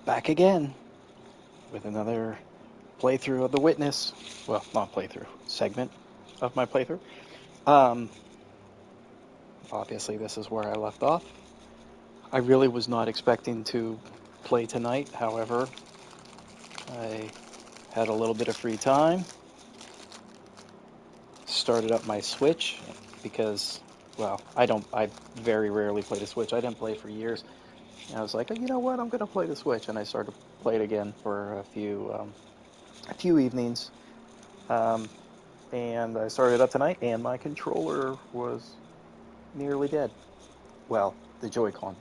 back again with another playthrough of The Witness. Well, not playthrough, segment of my playthrough. Obviously, this is where I left off. I really was not expecting to play tonight. However, I had a little bit of free time. Started up my Switch because, well, I very rarely play the Switch. I didn't play for years. And I was like, you know what, I'm going to play the Switch. And I started to play it again for a few evenings. And I started up tonight, and my controller was nearly dead. Well, the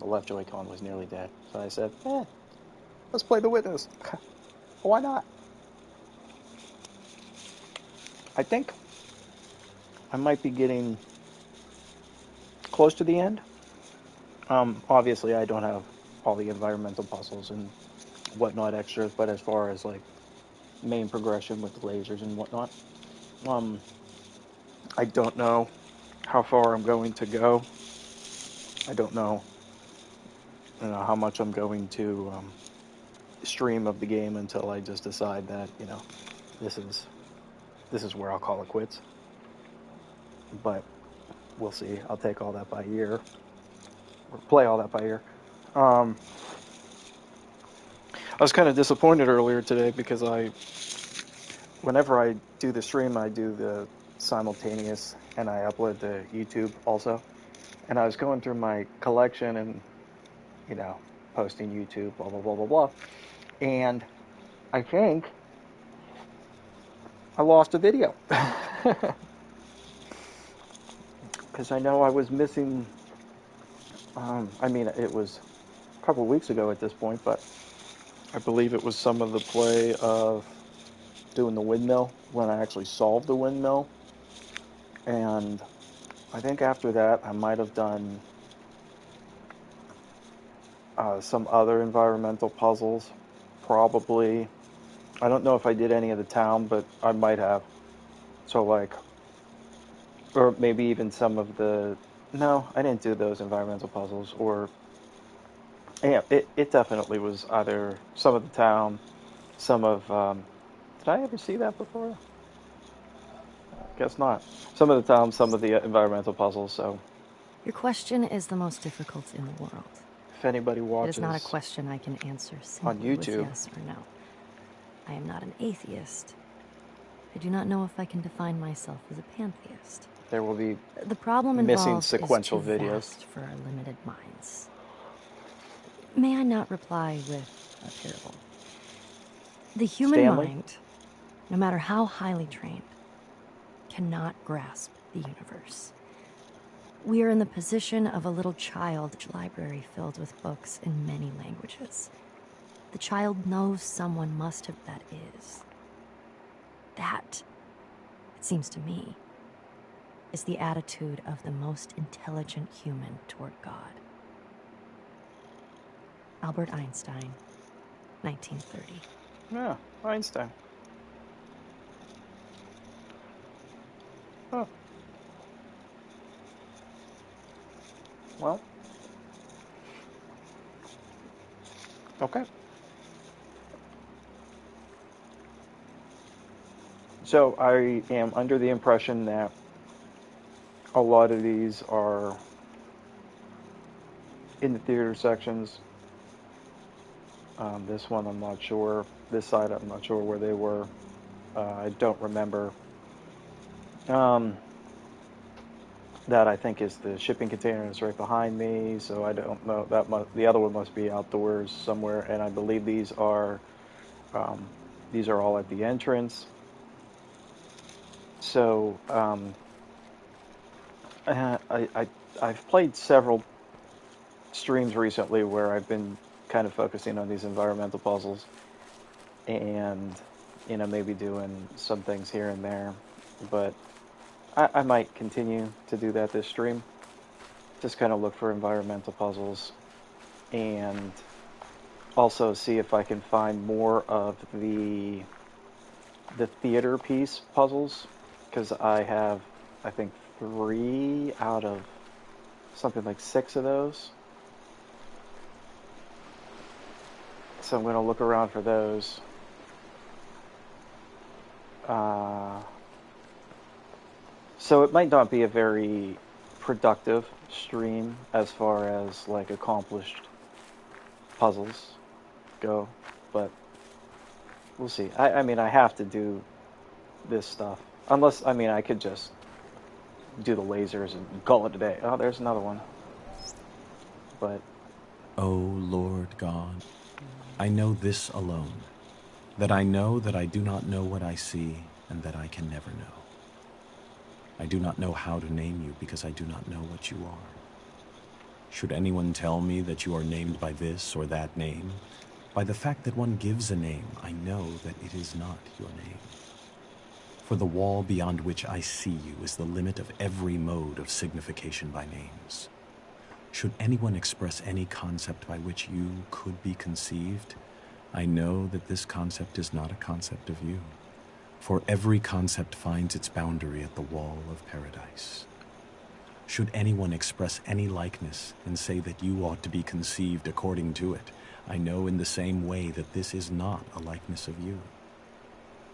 left Joy-Con was nearly dead. So I said, let's play The Witness. Why not? I think I might be getting close to the end. Obviously, I don't have all the environmental puzzles and whatnot extras, but as far as like main progression with the lasers and whatnot, I don't know how far I'm going to go. I don't know, how much I'm going to stream of the game until I just decide that this is where I'll call it quits. But we'll see. I'll take all that by ear, or play all that by ear. I was kind of disappointed earlier today because whenever I do the stream, I do the simultaneous and I upload to YouTube also. And I was going through my collection and, posting YouTube, blah, blah, blah, blah, blah. And I think I lost a video. Because I know I was missing, it was a couple of weeks ago at this point, but I believe it was some of the play of doing the windmill when I actually solved the windmill. And I think after that I might have done some other environmental puzzles. Probably. I don't know if I did any of the town, but I might have. So or maybe even some of the... No, I didn't do those environmental puzzles. Or, yeah, it definitely was either some of the town, some of... did I ever see that before? Guess not. Some of the town, some of the environmental puzzles, so... Your question is the most difficult in the world. If anybody watches... It is not a question I can answer simply on YouTube, with yes or no. I am not an atheist. I do not know if I can define myself as a pantheist. There will be the problem missing sequential is too videos vast for our limited minds. May I not reply with a parable? The human mind, no matter how highly trained, cannot grasp the universe. We are in the position of a little child, a library filled with books in many languages. The child knows someone must have that is. That, it seems to me, is the attitude of the most intelligent human toward God. Albert Einstein, 1930. Yeah, Einstein. Oh. Well. Okay. So I am under the impression that a lot of these are in the theater sections. This one I'm not sure. This side I'm not sure where they were. I don't remember. That I think is the shipping container is right behind me, so I don't know. The other one must be outdoors somewhere, and I believe these are all at the entrance. So I've played several streams recently where I've been kind of focusing on these environmental puzzles, and maybe doing some things here and there, but I might continue to do that this stream. Just kind of look for environmental puzzles and also see if I can find more of the theater piece puzzles, because I have, I think, 3 out of something like 6 of those. So I'm going to look around for those. So it might not be a very productive stream as far as like accomplished puzzles go, but we'll see. I mean, I have to do this stuff. Unless, I mean, I could just do the lasers and call it a day. Oh, there's another one. But O Lord God, I know this alone, that I know that I do not know what I see, and that I can never know. I do not know how to name you because I do not know what you are. Should anyone tell me that you are named by this or that name, by the fact that one gives a name, I know that it is not your name. For the wall beyond which I see you is the limit of every mode of signification by names. Should anyone express any concept by which you could be conceived, I know that this concept is not a concept of you, for every concept finds its boundary at the wall of paradise. Should anyone express any likeness and say that you ought to be conceived according to it, I know in the same way that this is not a likeness of you.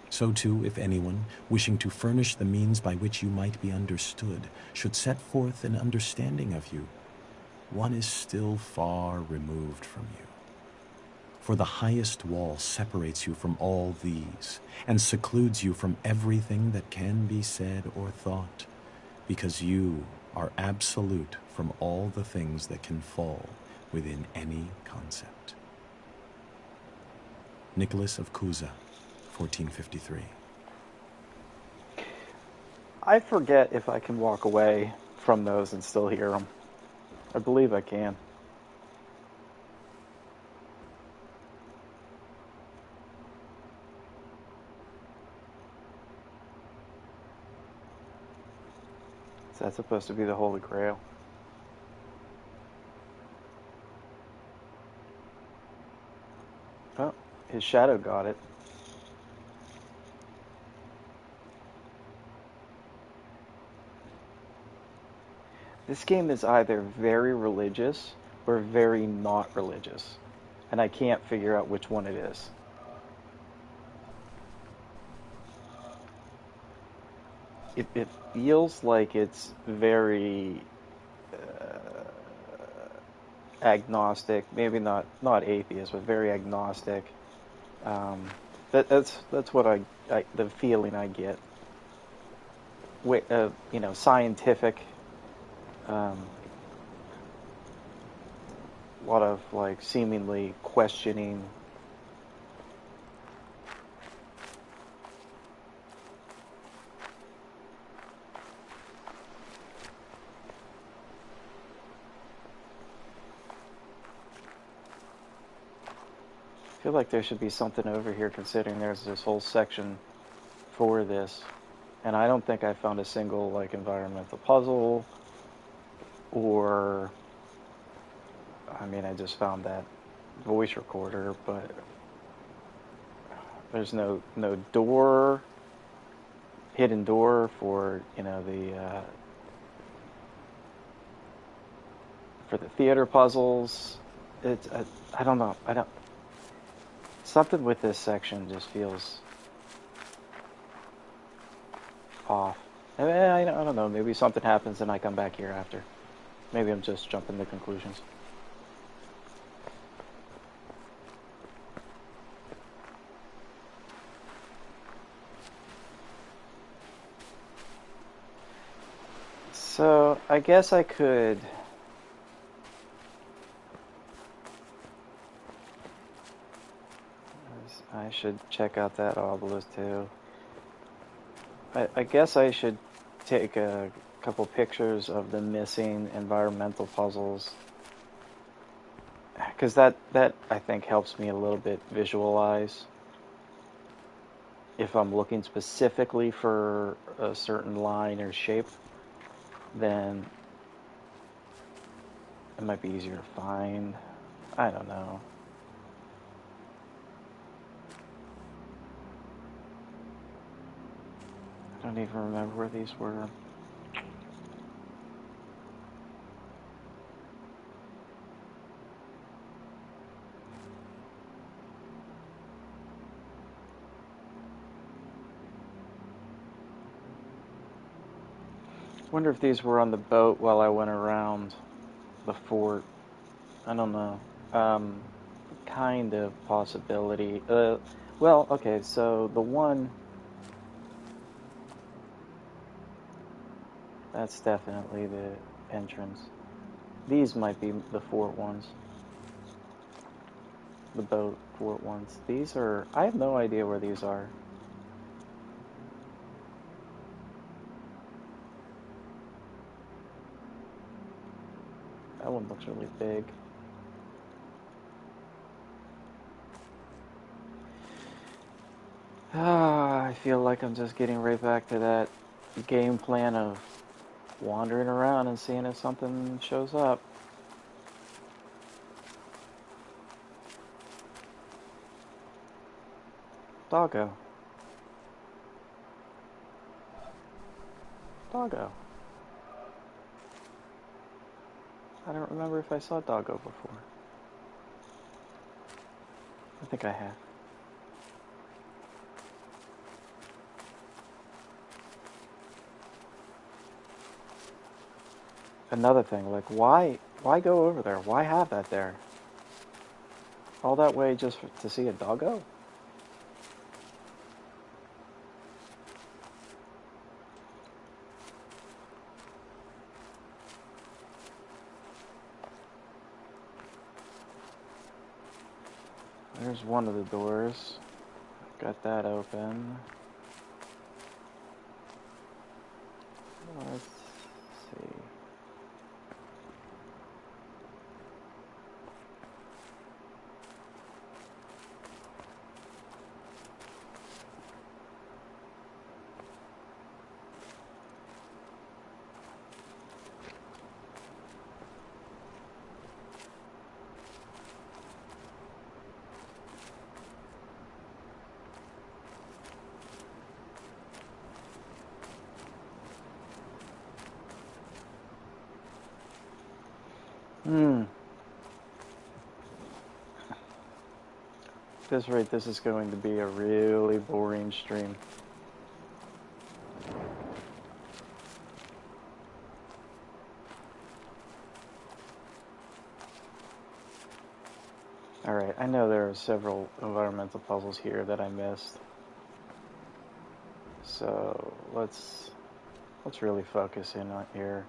So too, if anyone, wishing to furnish the means by which you might be understood, should set forth an understanding of you, one is still far removed from you. For the highest wall separates you from all these, and secludes you from everything that can be said or thought, because you are absolute from all the things that can fall within any concept. Nicholas of Cusa, 1453. I forget if I can walk away from those and still hear them. I believe I can. Is that supposed to be the Holy Grail? Oh, his shadow got it. This game is either very religious or very not religious, and I can't figure out which one it is. It feels like it's very agnostic, maybe not atheist, but very agnostic. That's what I the feeling I get. Scientific. A lot of like seemingly questioning. I feel like there should be something over here considering there's this whole section for this. And I don't think I found a single like environmental puzzle or I mean I just found that voice recorder, but there's no door, hidden door for, for the theater puzzles. It's I don't know. I don't something with this section just feels off. I don't know. Maybe something happens and I come back here after. Maybe I'm just jumping to conclusions. So I guess I could. I should check out that obelisk too. I guess I should take a couple pictures of the missing environmental puzzles, because that I think helps me a little bit visualize if I'm looking specifically for a certain line or shape, then it might be easier to find. I don't know. I don't even remember where these were. Wonder if these were on the boat while I went around the fort. I don't know. Kind of possibility. Well, okay, so the one... That's definitely the entrance. These might be the fort ones. The boat fort ones. These are... I have no idea where these are. That one looks really big. I feel like I'm just getting right back to that game plan of wandering around and seeing if something shows up. Doggo. Doggo. I don't remember if I saw Doggo before. I think I have. Another thing, like, why go over there? Why have that there? All that way just to see a doggo? There's one of the doors. Got that open. Let's see. At this rate, this is going to be a really boring stream. Alright, I know there are several environmental puzzles here that I missed. So let's really focus in on here.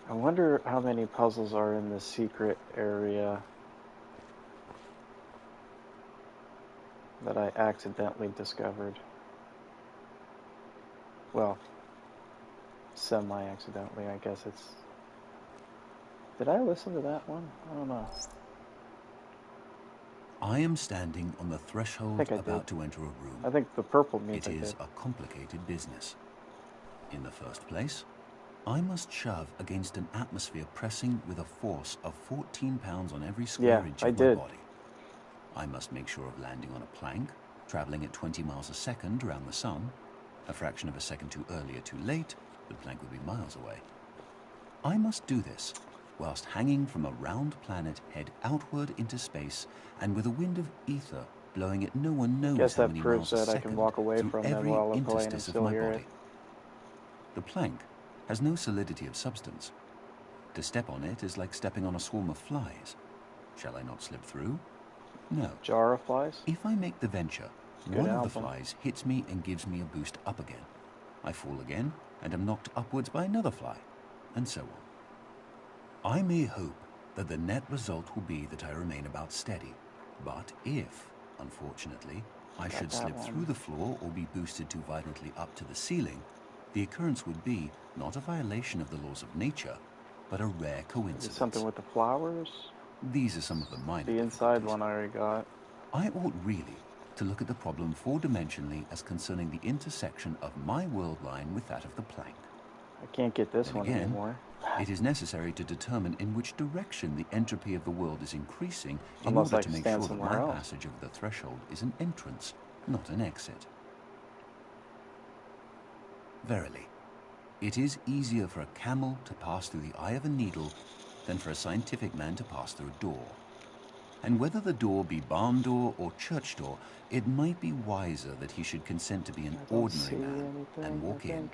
I wonder how many puzzles are in the secret area that I accidentally discovered. Well, semi-accidentally, I guess it's... Did I listen to that one? I don't know. I am standing on the threshold about to enter a room. I think the purple means it is a complicated business. In the first place, I must shove against an atmosphere pressing with a force of 14 pounds on every square inch of my body. I must make sure of landing on a plank, traveling at 20 miles a second around the sun. A fraction of a second too early or too late, the plank would be miles away. I must do this whilst hanging from a round planet head outward into space and with a wind of ether blowing at no one knows how many miles a second I can walk away through from every while I'm interstice of my body. The plank has no solidity of substance. To step on it is like stepping on a swarm of flies. Shall I not slip through? No. Jar of flies? If I make the venture, one of the flies hits me and gives me a boost up again. I fall again and am knocked upwards by another fly, and so on. I may hope that the net result will be that I remain about steady, but if, unfortunately, I should slip through the floor or be boosted too violently up to the ceiling, the occurrence would be not a violation of the laws of nature, but a rare coincidence. Something with the flowers? These are some of the minor The inside one I already got. I ought really to look at the problem four-dimensionally as concerning the intersection of my world line with that of the plank. I can't get this one anymore. It is necessary to determine in which direction the entropy of the world is increasing in order to make sure that my passage over the threshold is an entrance, not an exit. Verily, It is easier for a camel to pass through the eye of a needle than for a scientific man to pass through a door. And whether the door be barn door or church door, it might be wiser that he should consent to be an ordinary man and walk in,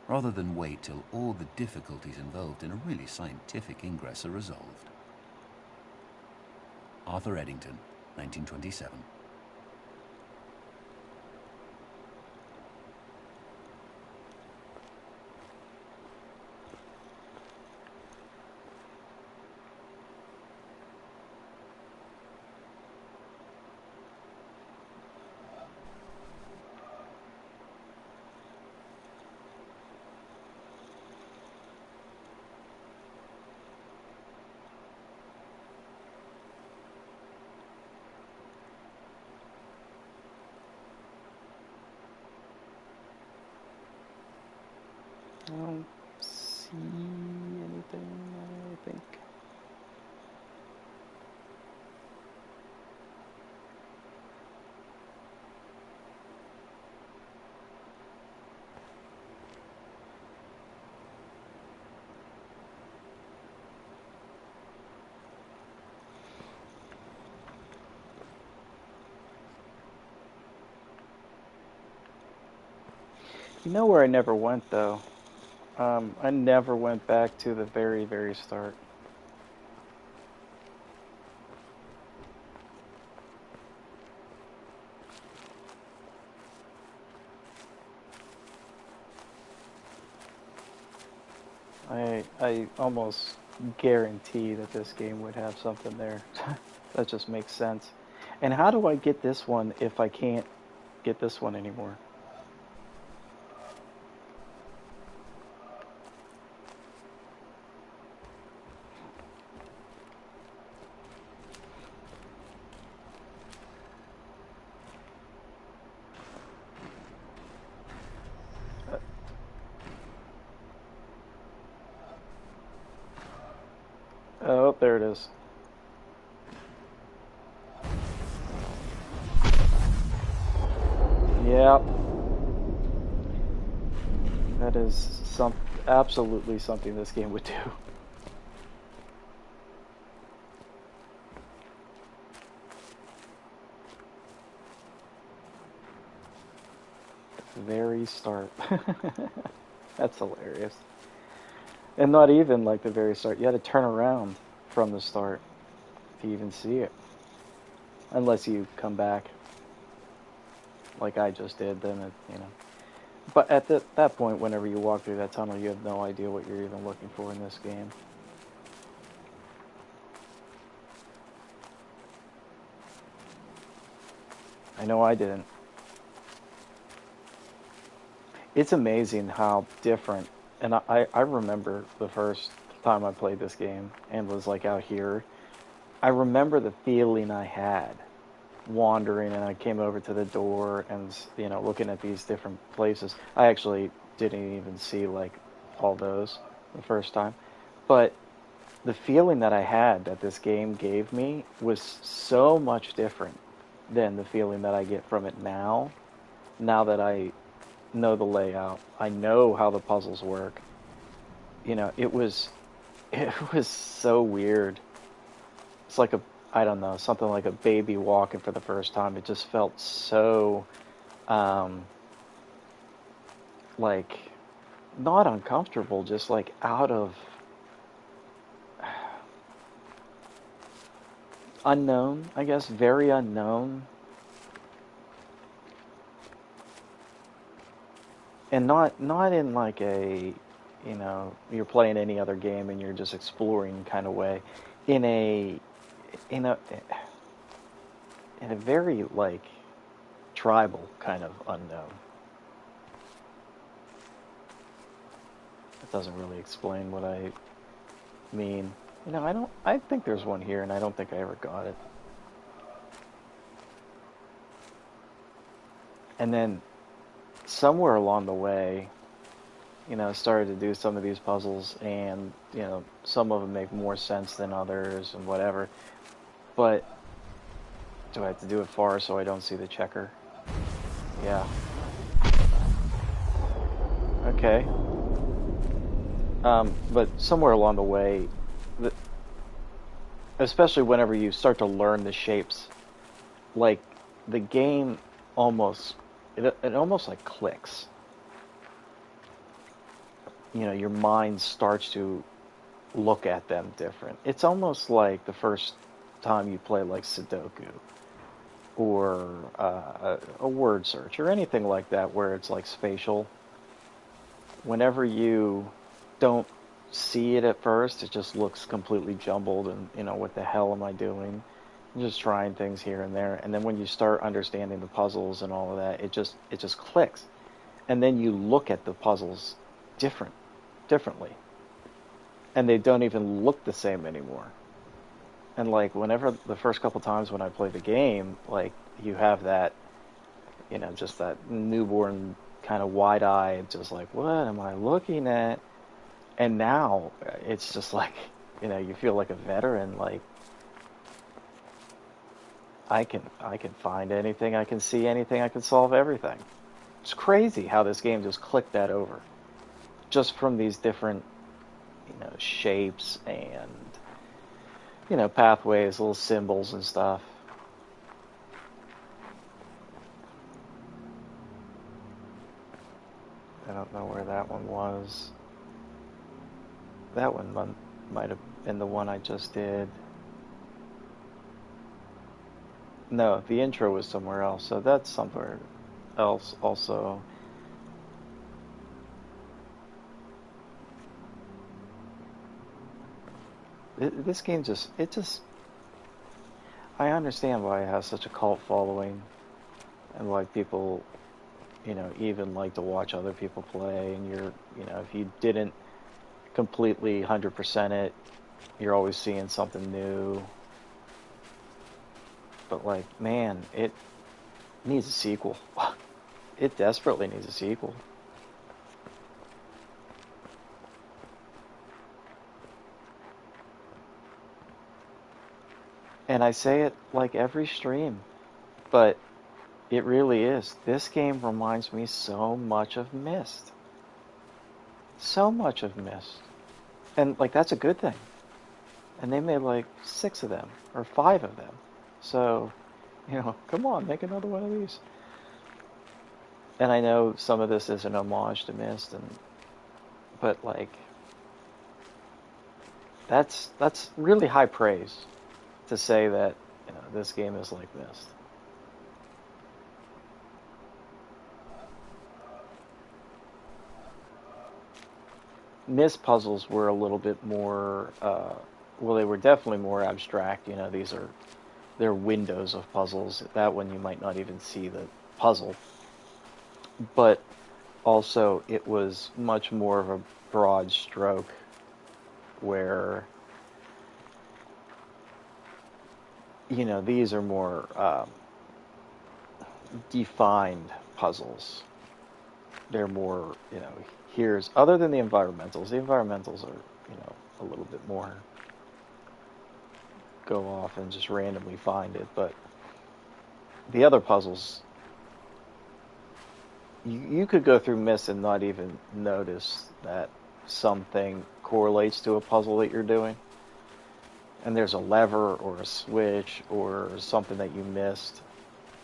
rather than wait till all the difficulties involved in a really scientific ingress are resolved. Arthur Eddington, 1927. I don't see anything, I think. You know where I never went, though? I never went back to the very, very start. I almost guarantee that this game would have something there. That just makes sense. And how do I get this one if I can't get this one anymore? Oh, there it is. Yep. That is absolutely something this game would do. Very start. That's hilarious. And not even like the very start. You had to turn around from the start to even see it. Unless you come back like I just did, then it, you know. But at that point, whenever you walk through that tunnel, you have no idea what you're even looking for in this game. I know I didn't. It's amazing how different, and I remember the first time I played this game and was like out here, I remember the feeling I had wandering, and I came over to the door and, you know, looking at these different places. I actually didn't even see like all those the first time, but the feeling that I had that this game gave me was so much different than the feeling that I get from it now that I know the layout, I know how the puzzles work. You know, it was so weird. It's like I don't know, something like a baby walking for the first time. It just felt so like not uncomfortable, just like out of unknown, I guess, very unknown. And not in like a, you know, you're playing any other game and you're just exploring kind of way. In a very like tribal kind of unknown. That doesn't really explain what I mean. You know, I think there's one here and I don't think I ever got it. And then somewhere along the way, you know, started to do some of these puzzles, and, you know, some of them make more sense than others and whatever. But do I have to do it far so I don't see the checker? Yeah. Okay. But somewhere along the way, especially whenever you start to learn the shapes, like the game almost, it almost like clicks. You know, your mind starts to look at them different. It's almost like the first time you play like Sudoku or a word search or anything like that where it's like spatial. Whenever you don't see it at first, it just looks completely jumbled and, you know, what the hell am I doing? I'm just trying things here and there. And then when you start understanding the puzzles and all of that, it just clicks. And then you look at the puzzles differently. And they don't even look the same anymore. And like whenever the first couple times when I play the game, like you have that, you know, just that newborn kind of wide-eyed, just like, what am I looking at? And now it's just like, you know, you feel like a veteran. Like I can find anything, I can see anything, I can solve everything. It's crazy how this game just clicked that over, just from these different, you know, shapes and, you know, pathways, little symbols and stuff. I don't know where that one was. That one might have been the one I just did. No, the intro was somewhere else, so that's somewhere else also. This game I understand why it has such a cult following and why people, you know, even like to watch other people play. And you know, if you didn't completely 100% it, you're always seeing something new. But like, man, it needs a sequel. It desperately needs a sequel. And I say it like every stream, but it really is. This game reminds me so much of Myst. So much of Myst. And like that's a good thing. And they made like 6 of them or 5 of them. So, you know, come on, make another one of these. And I know some of this is an homage to Myst, but like that's really high praise to say that, you know, this game is like Myst. Myst puzzles were a little bit more, well, they were definitely more abstract. You know, they're windows of puzzles. That one you might not even see the puzzle. But also it was much more of a broad stroke where, you know, these are more defined puzzles. They're more, you know, here's, other than the environmentals are, you know, a little bit more go off and just randomly find it. But the other puzzles, you could go through Myst and not even notice that something correlates to a puzzle that you're doing. And there's a lever or a switch or something that you missed.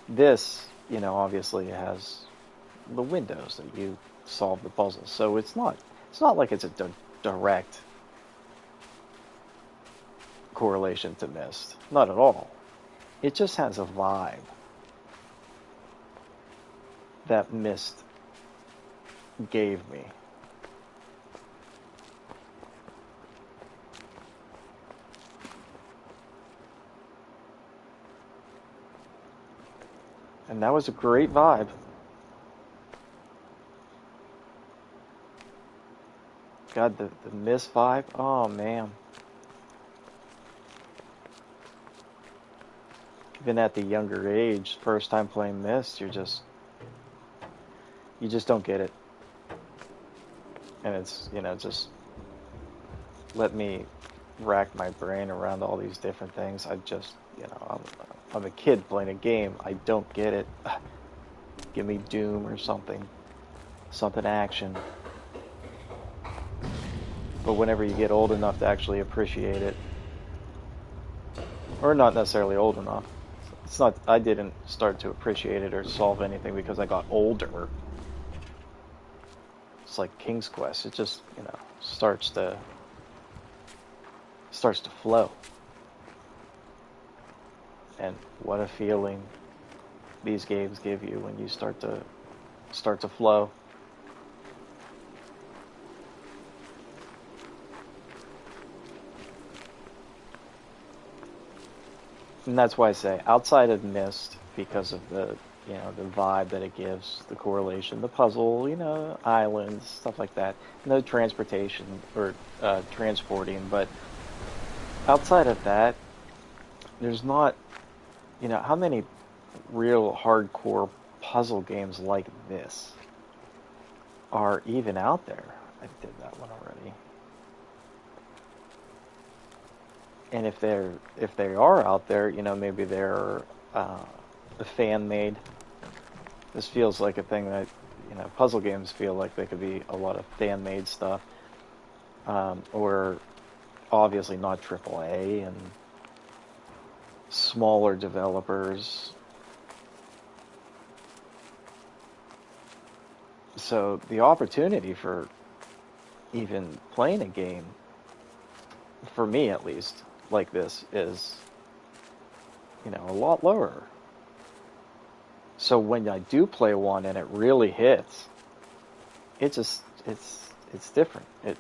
This, you know, obviously has the windows that you solve the puzzle. So it's not like it's a direct correlation to Myst. Not at all. It just has a vibe that Myst gave me. And that was a great vibe. God, the Myst vibe, oh man. Even at the younger age, first time playing Myst, you just don't get it. And it's, you know, just let me rack my brain around all these different things. I just, you know, I'm a kid playing a game. I don't get it. Give me Doom or something action. But whenever you get old enough to actually appreciate it, or not necessarily old enough, it's not, I didn't start to appreciate it or solve anything because I got older. It's like King's Quest. It just, you know, starts to flow. And what a feeling these games give you when you start to flow. And that's why I say outside of Myst, because of the, you know, the vibe that it gives, the correlation, the puzzle, you know, islands, stuff like that. No transportation or transporting, but outside of that, there's not, you know, how many real hardcore puzzle games like this are even out there? I did that one already. And if they are out there, you know, maybe they're fan made. This feels like a thing that, you know, puzzle games feel like they could be a lot of fan made stuff, or obviously not AAA and smaller developers. So the opportunity for even playing a game, for me at least, like this is, you know, a lot lower. So when I do play one and it really hits, it just, it's different. It,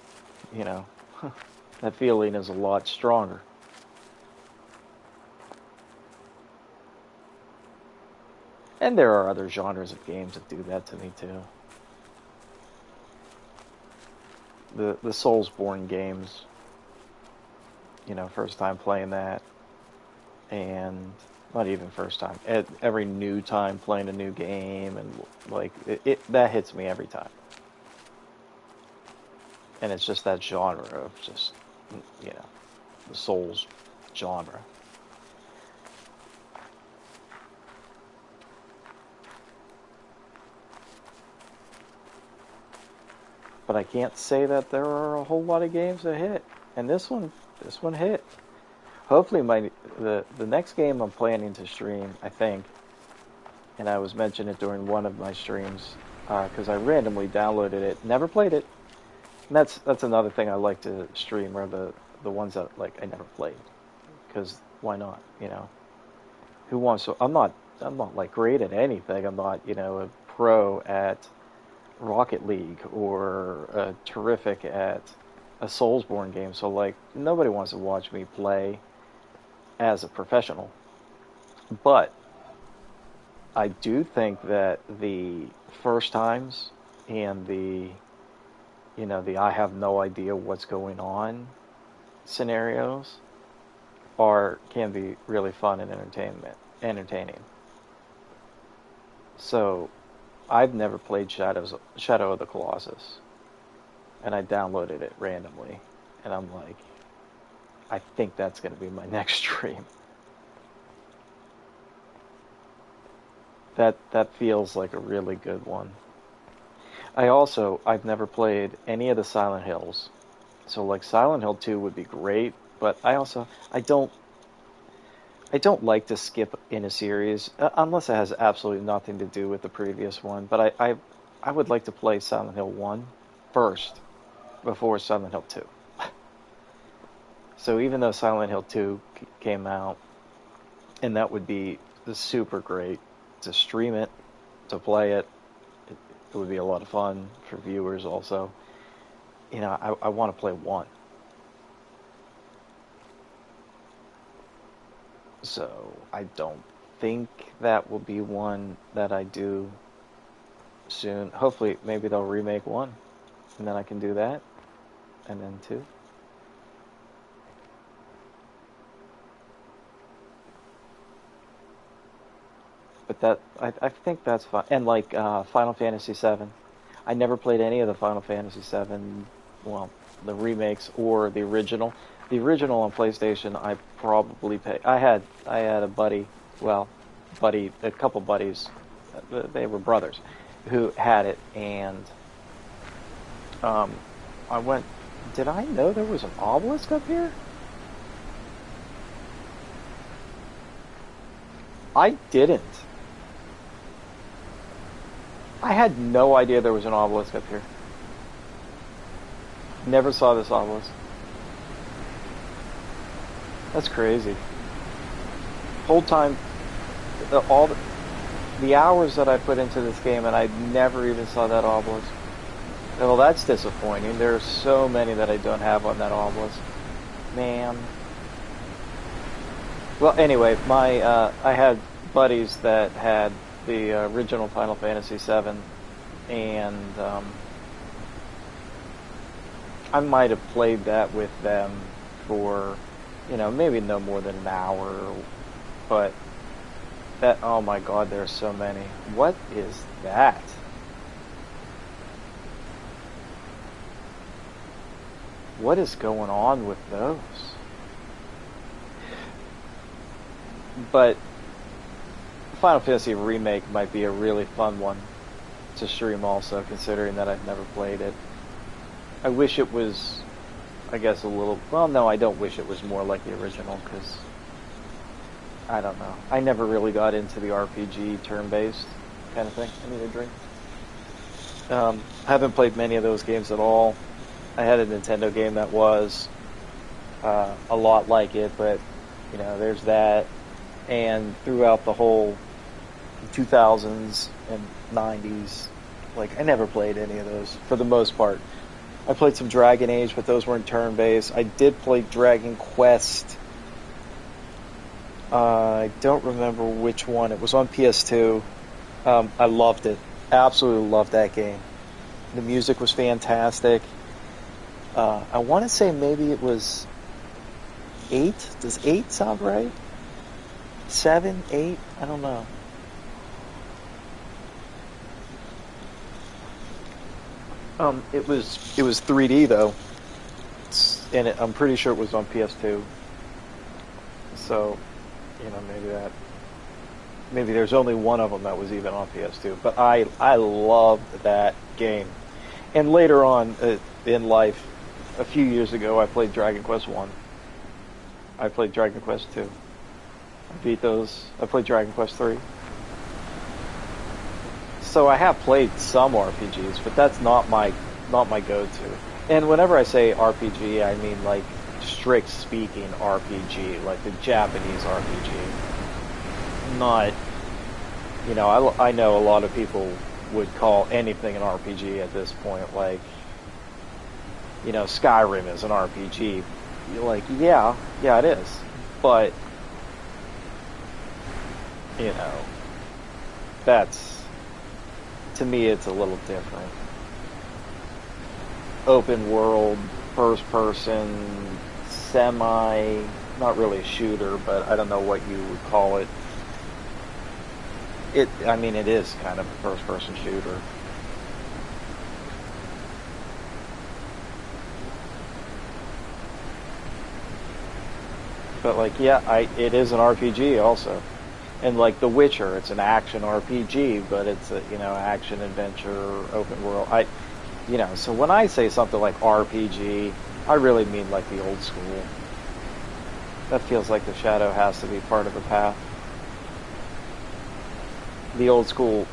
you know, that feeling is a lot stronger. And there are other genres of games that do that to me too. The Soulsborne games, you know, first time playing that, and not even first time, every new time playing a new game, and like that hits me every time. And it's just that genre of just, you know, the Souls genre. But I can't say that there are a whole lot of games that hit, and this one hit. Hopefully, the next game I'm planning to stream, I think, and I was mentioning it during one of my streams, because I randomly downloaded it, never played it. And that's another thing I like to stream, are the ones that like I never played, because why not? You know, who wants to? I'm not like great at anything. I'm not, you know, a pro at Rocket League or terrific at a Soulsborne game. So like nobody wants to watch me play as a professional. But I do think that the first times and the, you know, the I have no idea what's going on scenarios can be really fun and entertaining. So I've never played Shadow of the Colossus, and I downloaded it randomly, and I'm like, I think that's going to be my next stream. That feels like a really good one. I've never played any of the Silent Hills, so like Silent Hill 2 would be great, but I don't like to skip in a series unless it has absolutely nothing to do with the previous one. But I would like to play Silent Hill 1 first before Silent Hill 2. So even though Silent Hill 2 came out, and that would be super great to stream it, to play it, it would be a lot of fun for viewers also. You know, I want to play 1. So I don't think that will be one that I do soon. Hopefully, maybe they'll remake 1, and then I can do that, and then 2. But that I think that's fine. And like Final Fantasy VII, I never played any of the Final Fantasy VII, well, the remakes or the original. The original on PlayStation, I probably pay. I had a buddy, a couple buddies, they were brothers, who had it, and I went Did I know there was an obelisk up here? I didn't. I had no idea there was an obelisk up here. Never saw this obelisk. That's crazy. Whole time, all the hours that I put into this game, and I never even saw that obelisk. Well, that's disappointing. There are so many that I don't have on that obelisk. Man. Well, anyway, I had buddies that had the original Final Fantasy VII, and I might have played that with them for, maybe no more than an hour, but that, oh my god, there's so many. What is that? What is going on with those? But Final Fantasy Remake might be a really fun one to stream also, considering that I've never played it. I wish it was, I guess, a little... Well, no, I don't wish it was more like the original, because... I don't know. I never really got into the RPG turn-based kind of thing. I need a drink. I haven't played many of those games at all. I had a Nintendo game that was a lot like it, but, there's that. And throughout the whole 2000s and 90s, I never played any of those, for the most part. I played some Dragon Age, but those weren't turn-based. I did play Dragon Quest. I don't remember which one. It was on PS2. I loved it. Absolutely loved that game. The music was fantastic. I want to say maybe it was 8. Does 8 sound right? 7, 8? I don't know. It was 3D though, and I'm pretty sure it was on PS2. So, maybe there's only one of them that was even on PS2. But I loved that game. And later on in life, a few years ago, I played Dragon Quest 1. I played Dragon Quest 2. I beat those. I played Dragon Quest 3. So I have played some RPGs, but that's not my go-to. And whenever I say RPG, I mean strict speaking RPG, like the Japanese RPG. Not, I know a lot of people would call anything an RPG at this point, Skyrim is an RPG. You're yeah, it is. But, that's, to me, it's a little different. Open world, first person, semi, not really a shooter, but I don't know what you would call it. It is kind of a first person shooter. But it is an RPG also. And The Witcher, it's an action RPG, but it's a, action adventure, open world. So when I say something like RPG, I really mean the old school. That feels like the shadow has to be part of the path. The old school.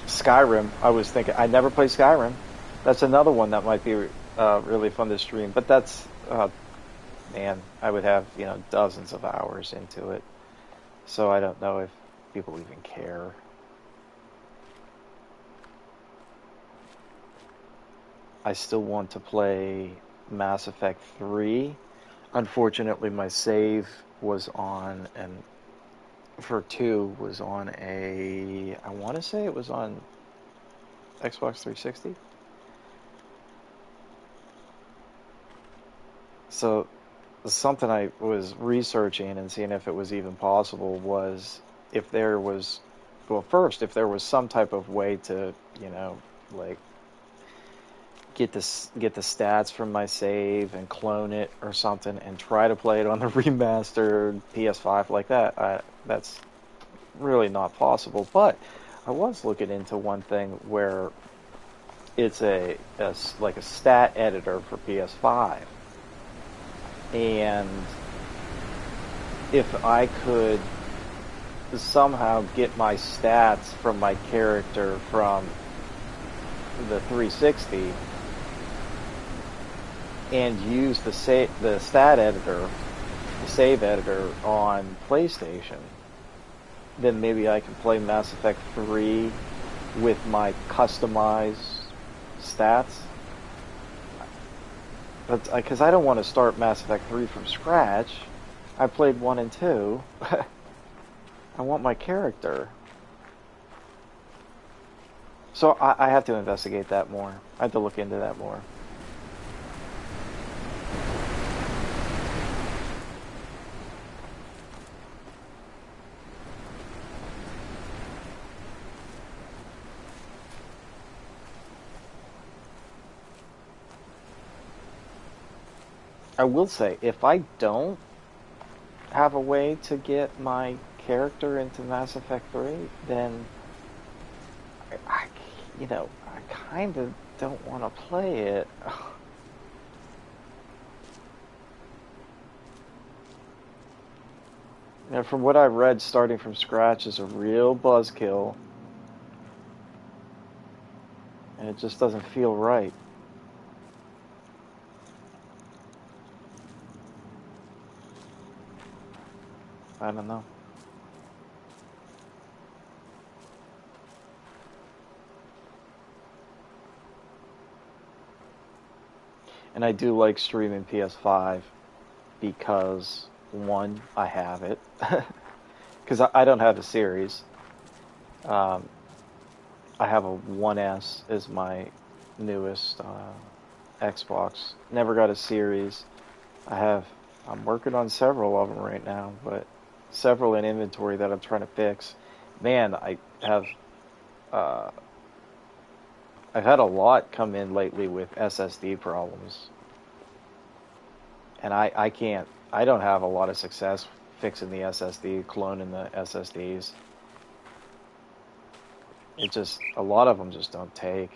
Skyrim, I was thinking, I never played Skyrim. That's another one that might be really fun to stream, but that's, man, I would have, dozens of hours into it. So I don't know if people even care. I still want to play Mass Effect 3. Unfortunately, my save was on, and for 2 was on I want to say it was on Xbox 360. So something I was researching and seeing if it was even possible was if there was some type of way to, get the stats from my save and clone it or something and try to play it on the remastered PS5 like that. That's really not possible. But I was looking into one thing where it's like a stat editor for PS5, and if I could somehow get my stats from my character from the 360 and use the stat editor, the save editor on PlayStation, then maybe I can play Mass Effect 3 with my customized stats. Because I don't want to start Mass Effect 3 from scratch. I played 1 and 2. I want my character. So I have to investigate that more. I have to look into that more. I will say, if I don't have a way to get my character into Mass Effect 3, then I kind of don't want to play it. From what I've read, starting from scratch is a real buzzkill, and it just doesn't feel right. I don't know. And I do like streaming PS5 because, one, I have it. Because I don't have the series. I have a 1S as my newest Xbox. Never got a series. I'm working on several of them right now, but several in inventory that I'm trying to fix. Man, I've had a lot come in lately with SSD problems. And I don't have a lot of success fixing the SSD, cloning the SSDs. A lot of them just don't take.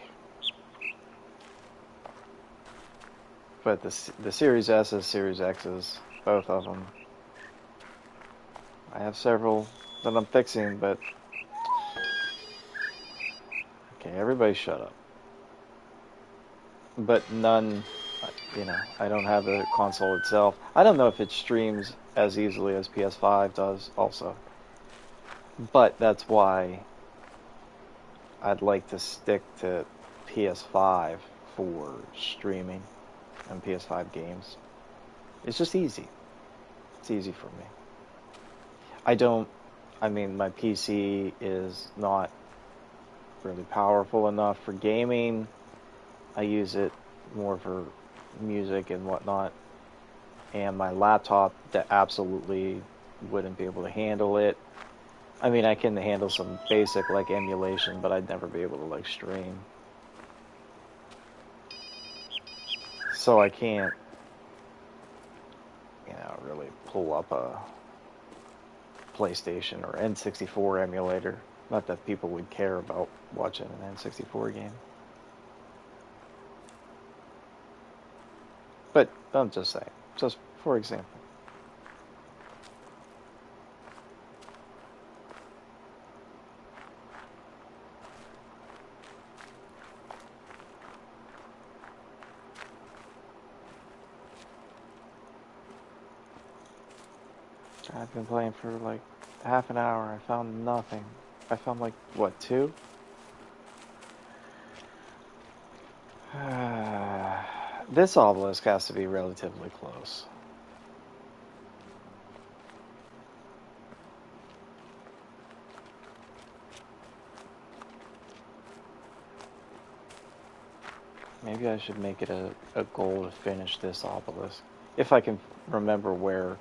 But the Series S's, Series X's, both of them, I have several that I'm fixing, but... Okay, everybody shut up. But none, I don't have the console itself. I don't know if it streams as easily as PS5 does also. But that's why I'd like to stick to PS5 for streaming and PS5 games. It's just easy. It's easy for me. My PC is not really powerful enough for gaming. I use it more for music and whatnot. And my laptop that absolutely wouldn't be able to handle it. I can handle some basic like emulation, but I'd never be able to like stream. So I can't, really pull up a PlayStation or N64 emulator. Not that people would care about watching an N64 game. But I'm just saying, just for example. I've been playing for like half an hour. I found nothing. I found like, what, 2? This obelisk has to be relatively close. Maybe I should make it a goal to finish this obelisk. If I can remember where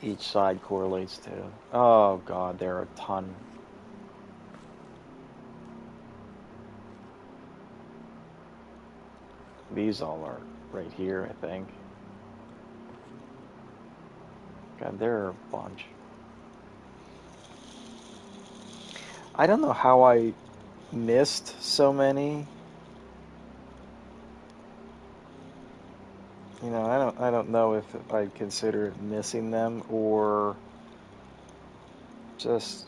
each side correlates to. Oh god, there are a ton. These all are right here, I think. God, there are a bunch. I don't know how I missed so many. You know, I don't know if I'd consider it missing them or just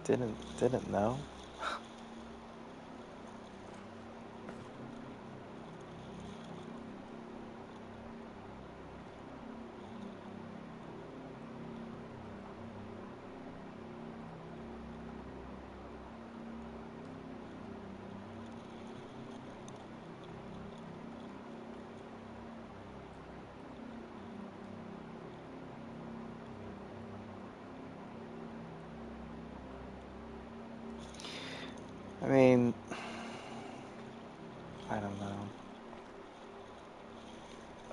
didn't know. I mean, I don't know.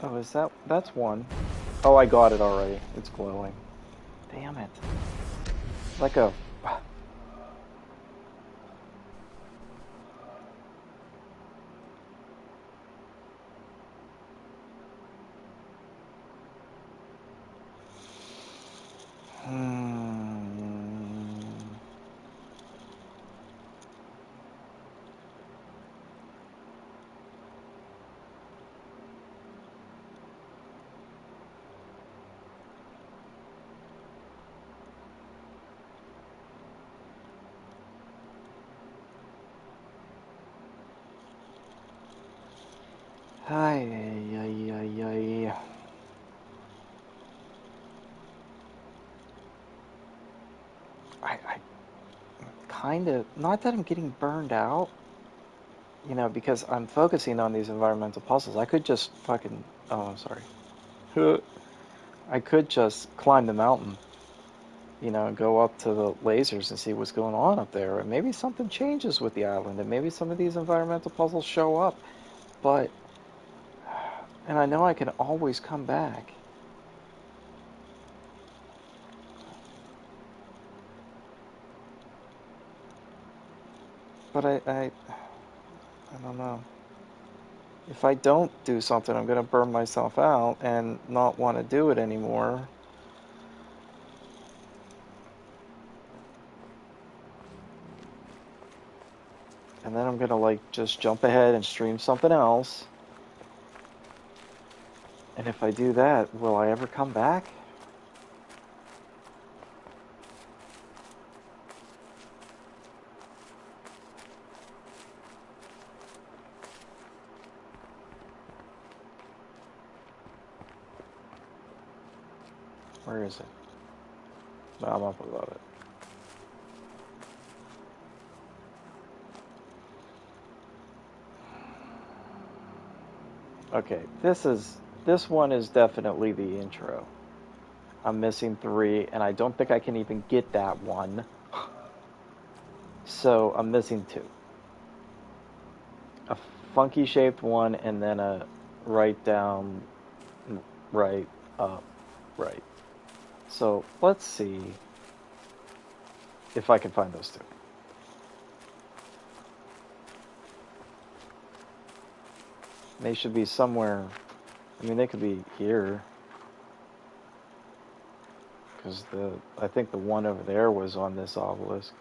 Oh, that's one. Oh, I got it already. It's glowing. Damn it. Like a... Ay, ay, ay, ay. I kind of... Not that I'm getting burned out, you know, because I'm focusing on these environmental puzzles. I could just fucking... Oh, I'm sorry. I could just climb the mountain, you know, and go up to the lasers and see what's going on up there. And maybe something changes with the island, and maybe some of these environmental puzzles show up. But... And I know I can always come back. But I don't know. If I don't do something, I'm going to burn myself out and not want to do it anymore. And then I'm going to, like, just jump ahead and stream something else. And if I do that, will I ever come back? Where is it? No, I'm up above it. Okay, this one is definitely the intro. I'm missing 3, and I don't think I can even get that one. So I'm missing 2. A funky shaped one, and then a right down, right up, right. So let's see if I can find those 2. They should be somewhere. I mean, they could be here. Because I think the one over there was on this obelisk.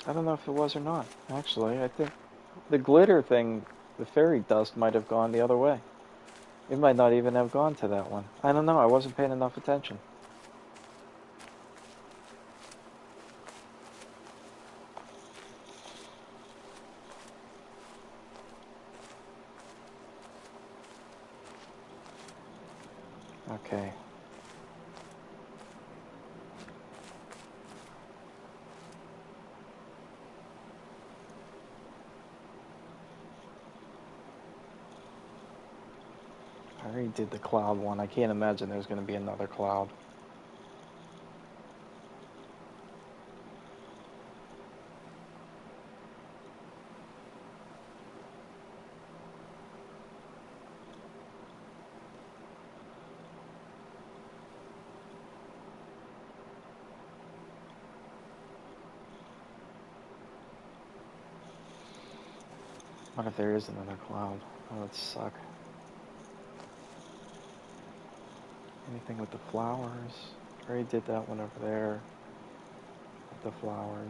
I don't know if it was or not, actually. I think the glitter thing, the fairy dust might have gone the other way. It might not even have gone to that one. I don't know. I wasn't paying enough attention. Okay. I already did the cloud one. I can't imagine there's going to be another cloud. What if there is another cloud? That would suck. Anything with the flowers? I already did that one over there. With the flowers.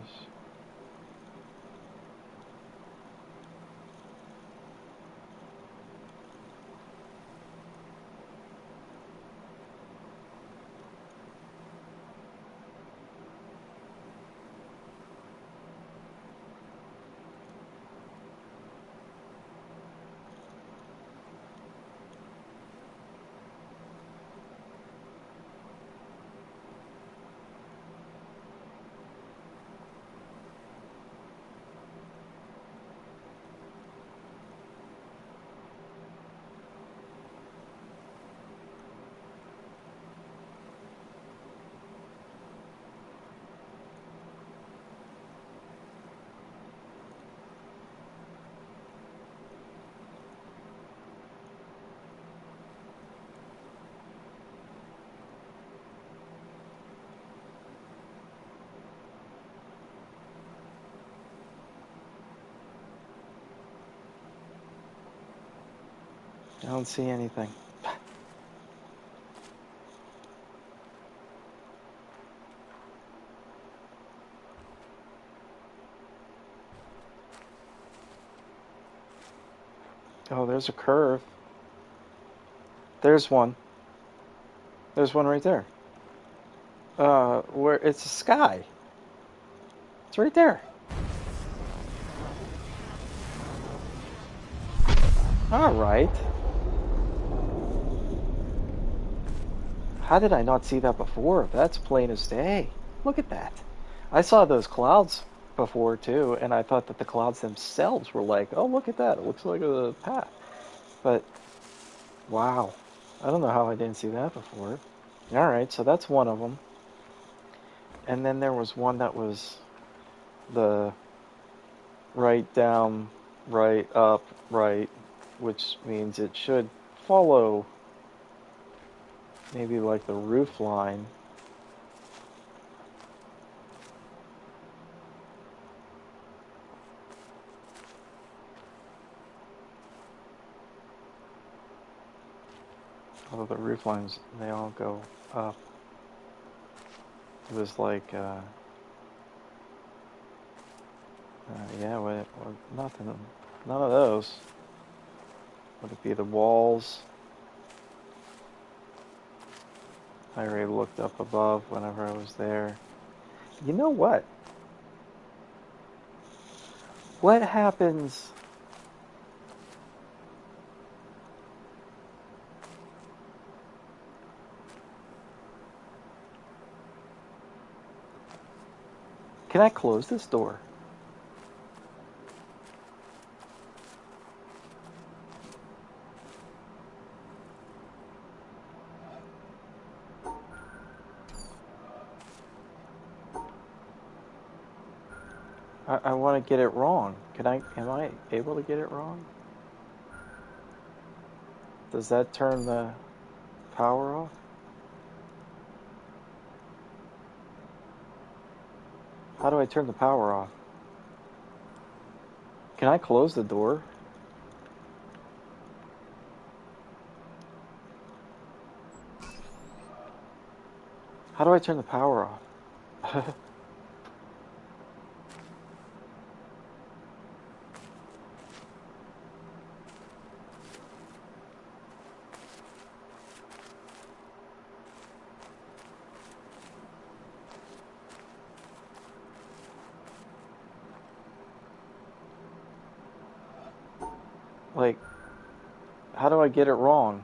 I don't see anything. Oh, there's a curve. There's one. There's one right there. Where it's a sky. It's right there. All right. How did I not see that before? That's plain as day. Look at that. I saw those clouds before too, and I thought that the clouds themselves were like, oh, look at that. It looks like a path. But, wow. I don't know how I didn't see that before. All right, so that's one of them. And then there was one that was the right down, right up, right, which means it should follow maybe like the roof line. Although the roof lines, they all go up. It was like, yeah, nothing, none of those. Would it be the walls? I already looked up above whenever I was there. You know what? What happens? Can I close this door? I want to get it wrong. Am I able to get it wrong? Does that turn the power off? How do I turn the power off? Can I close the door? How do I turn the power off? Like, how do I get it wrong?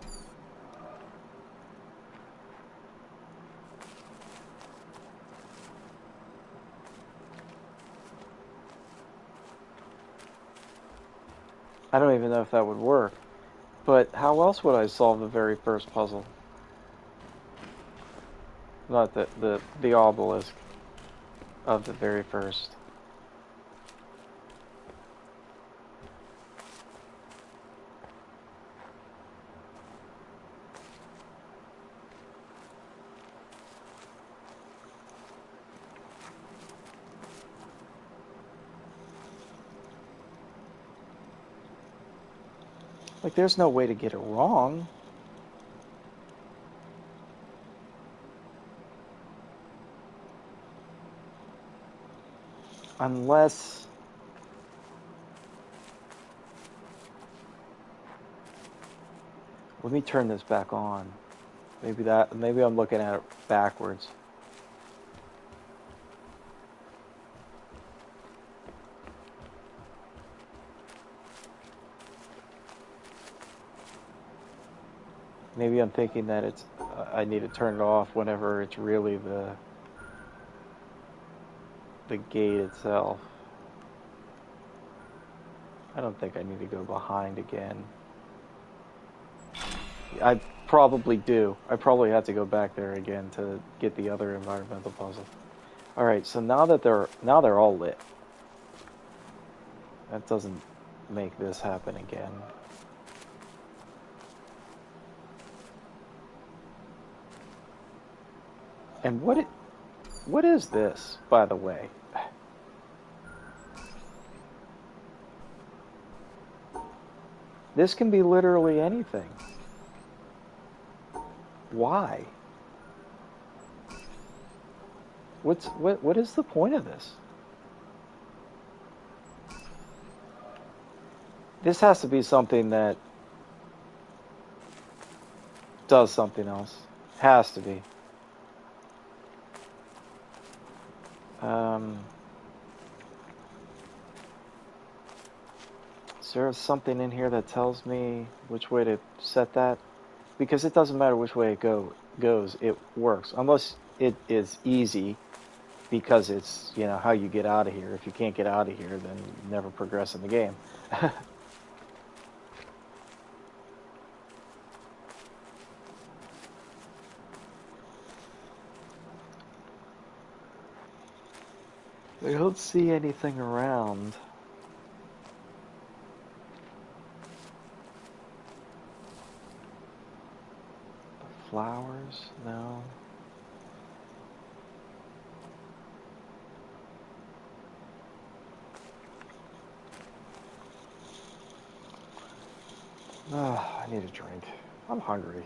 I don't even know if that would work. But how else would I solve the very first puzzle? Not the obelisk of the very first. Like, there's no way to get it wrong. Unless... Let me turn this back on. Maybe I'm looking at it backwards. Maybe I'm thinking that it's I need to turn it off whenever it's really the gate itself. I don't think I need to go behind again. I probably do. I probably have to go back there again to get the other environmental puzzle. All right, so now they're all lit. That doesn't make this happen again. And what is this, by the way? This can be literally anything. Why? What is the point of this? This has to be something that does something else. Has to be. Is there something in here that tells me which way to set that? Because it doesn't matter which way it goes, it works. Unless it is easy, because it's, you know, how you get out of here. If you can't get out of here, then you never progress in the game. I don't see anything around. The flowers? No. I need a drink. I'm hungry.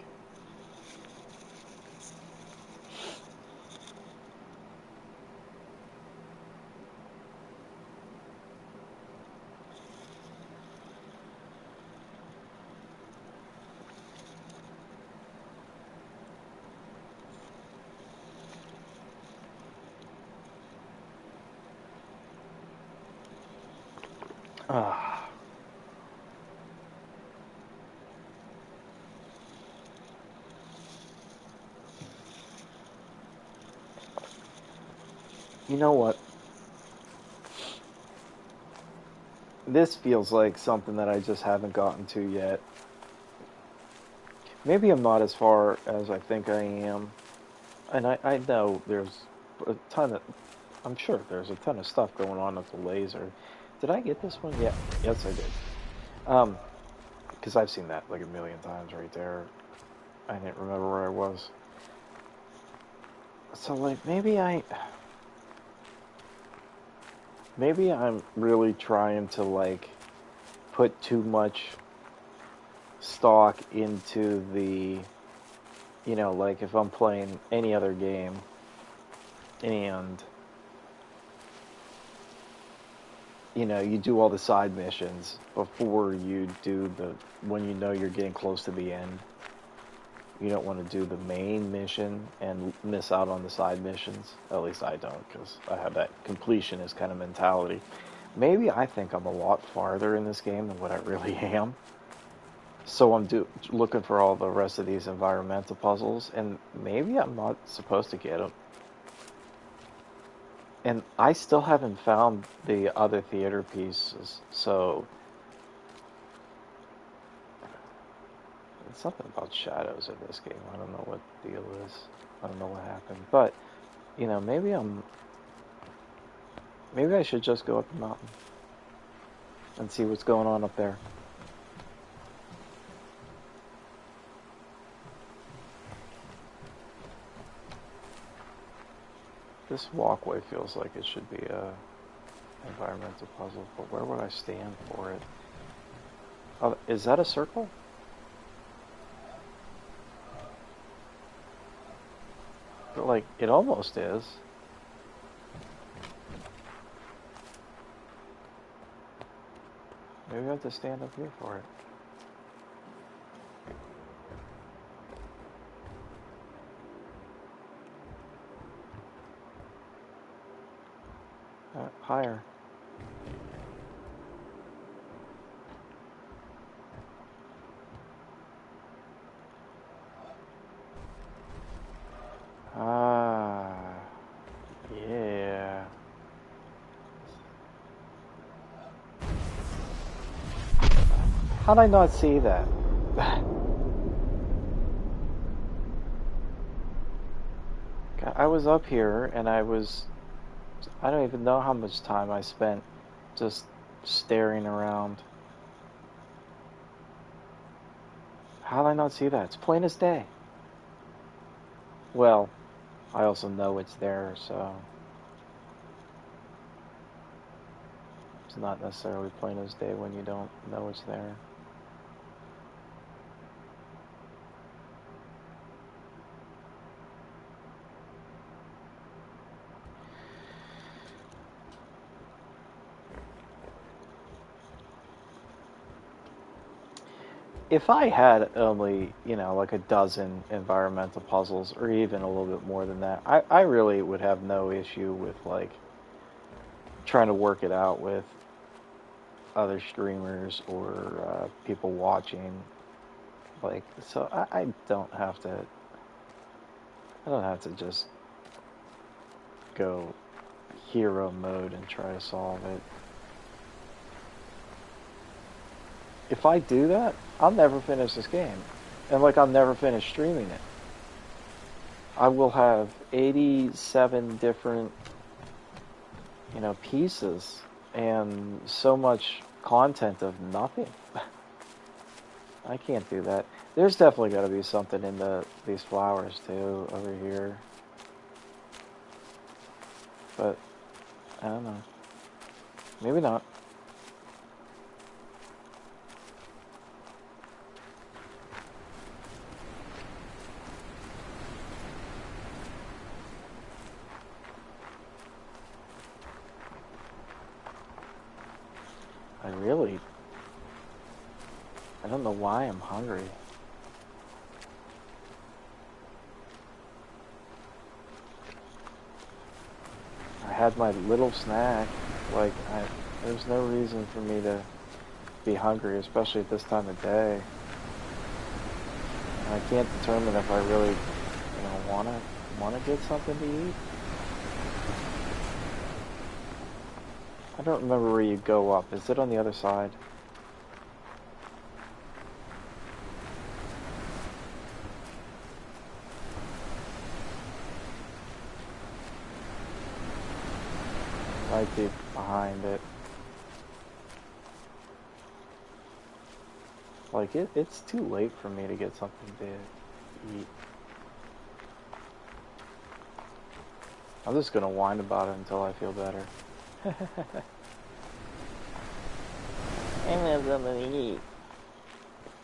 You know what? This feels like something that I just haven't gotten to yet. Maybe I'm not as far as I think I am. And I know there's a ton of... I'm sure there's a ton of stuff going on with the laser. Did I get this one? Yeah. Yes, I did. Because I've seen that like a million times right there. I didn't remember where I was. So, like, maybe I'm really trying to, like, put too much stock into the, you know, like, if I'm playing any other game and, you know, you do all the side missions before you do when you know you're getting close to the end. You don't want to do the main mission and miss out on the side missions. At least I don't, because I have that completionist kind of mentality. Maybe I think I'm a lot farther in this game than what I really am. So I'm looking for all the rest of these environmental puzzles, and maybe I'm not supposed to get them. And I still haven't found the other theater pieces, so... There's something about shadows in this game. I don't know what the deal is. I don't know what happened. But, you know, maybe I should just go up the mountain and see what's going on up there. This walkway feels like it should be a environmental puzzle, but where would I stand for it? Oh, is that a circle? Like, it almost is. Maybe I have to stand up here for it. Higher. Ah, yeah. How'd I not see that? I was up here and I don't even know how much time I spent just staring around. How did I not see that? It's plain as day. Well, I also know it's there, so it's not necessarily plain as day when you don't know it's there. If I had only, like a dozen environmental puzzles, or even a little bit more than that, I really would have no issue with, like, trying to work it out with other streamers or people watching. Like, so I don't have to just go hero mode and try to solve it. If I do that, I'll never finish this game. And, like, I'll never finish streaming it. I will have 87 different, pieces and so much content of nothing. I can't do that. There's definitely got to be something in these flowers, too, over here. But, I don't know. Maybe not. I don't know why I'm hungry. I had my little snack. Like, there's no reason for me to be hungry, especially at this time of day. And I can't determine if I really, wanna get something to eat. I don't remember where you go up. Is it on the other side? Might be behind it. Like, it's too late for me to get something to eat. I'm just gonna whine about it until I feel better. I want something to eat.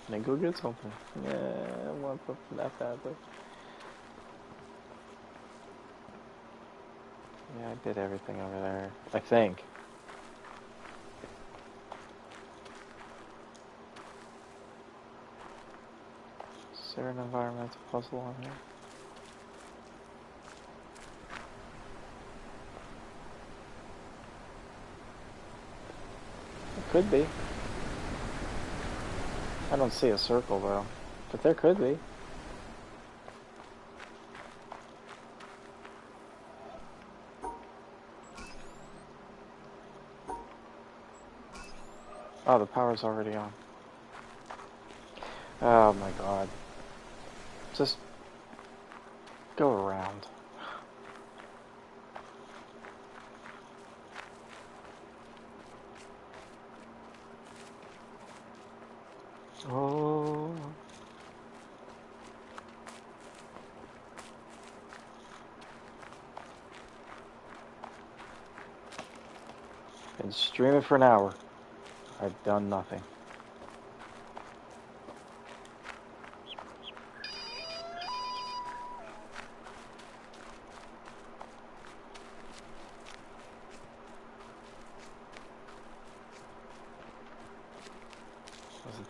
Then go get something. Yeah, I want something that badly. Yeah, I did everything over there. I think. Is there an environmental puzzle on here? It could be. I don't see a circle though, but there could be. Oh, the power's already on. Oh my god. Just go around. Oh. Been streaming for an hour. I've done nothing.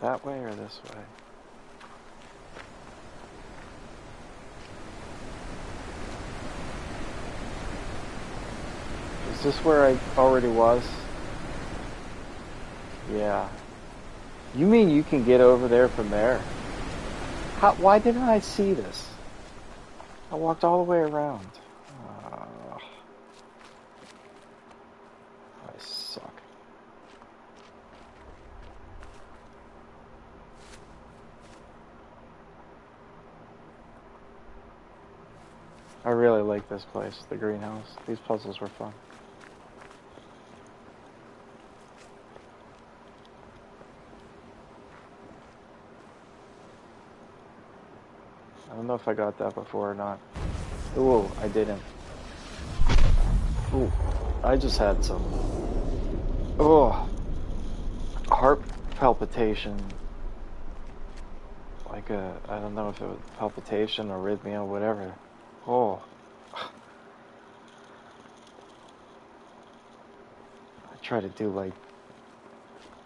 That way or this way? Is this where I already was? Yeah. You mean you can get over there from there? Why didn't I see this? I walked all the way around. I suck. I really like this place, the greenhouse. These puzzles were fun. I don't know if I got that before or not. Ooh, I didn't. Ooh, I just had some... Oh, heart palpitation. Like I don't know if it was palpitation or arrhythmia or whatever. Oh. I try to do like...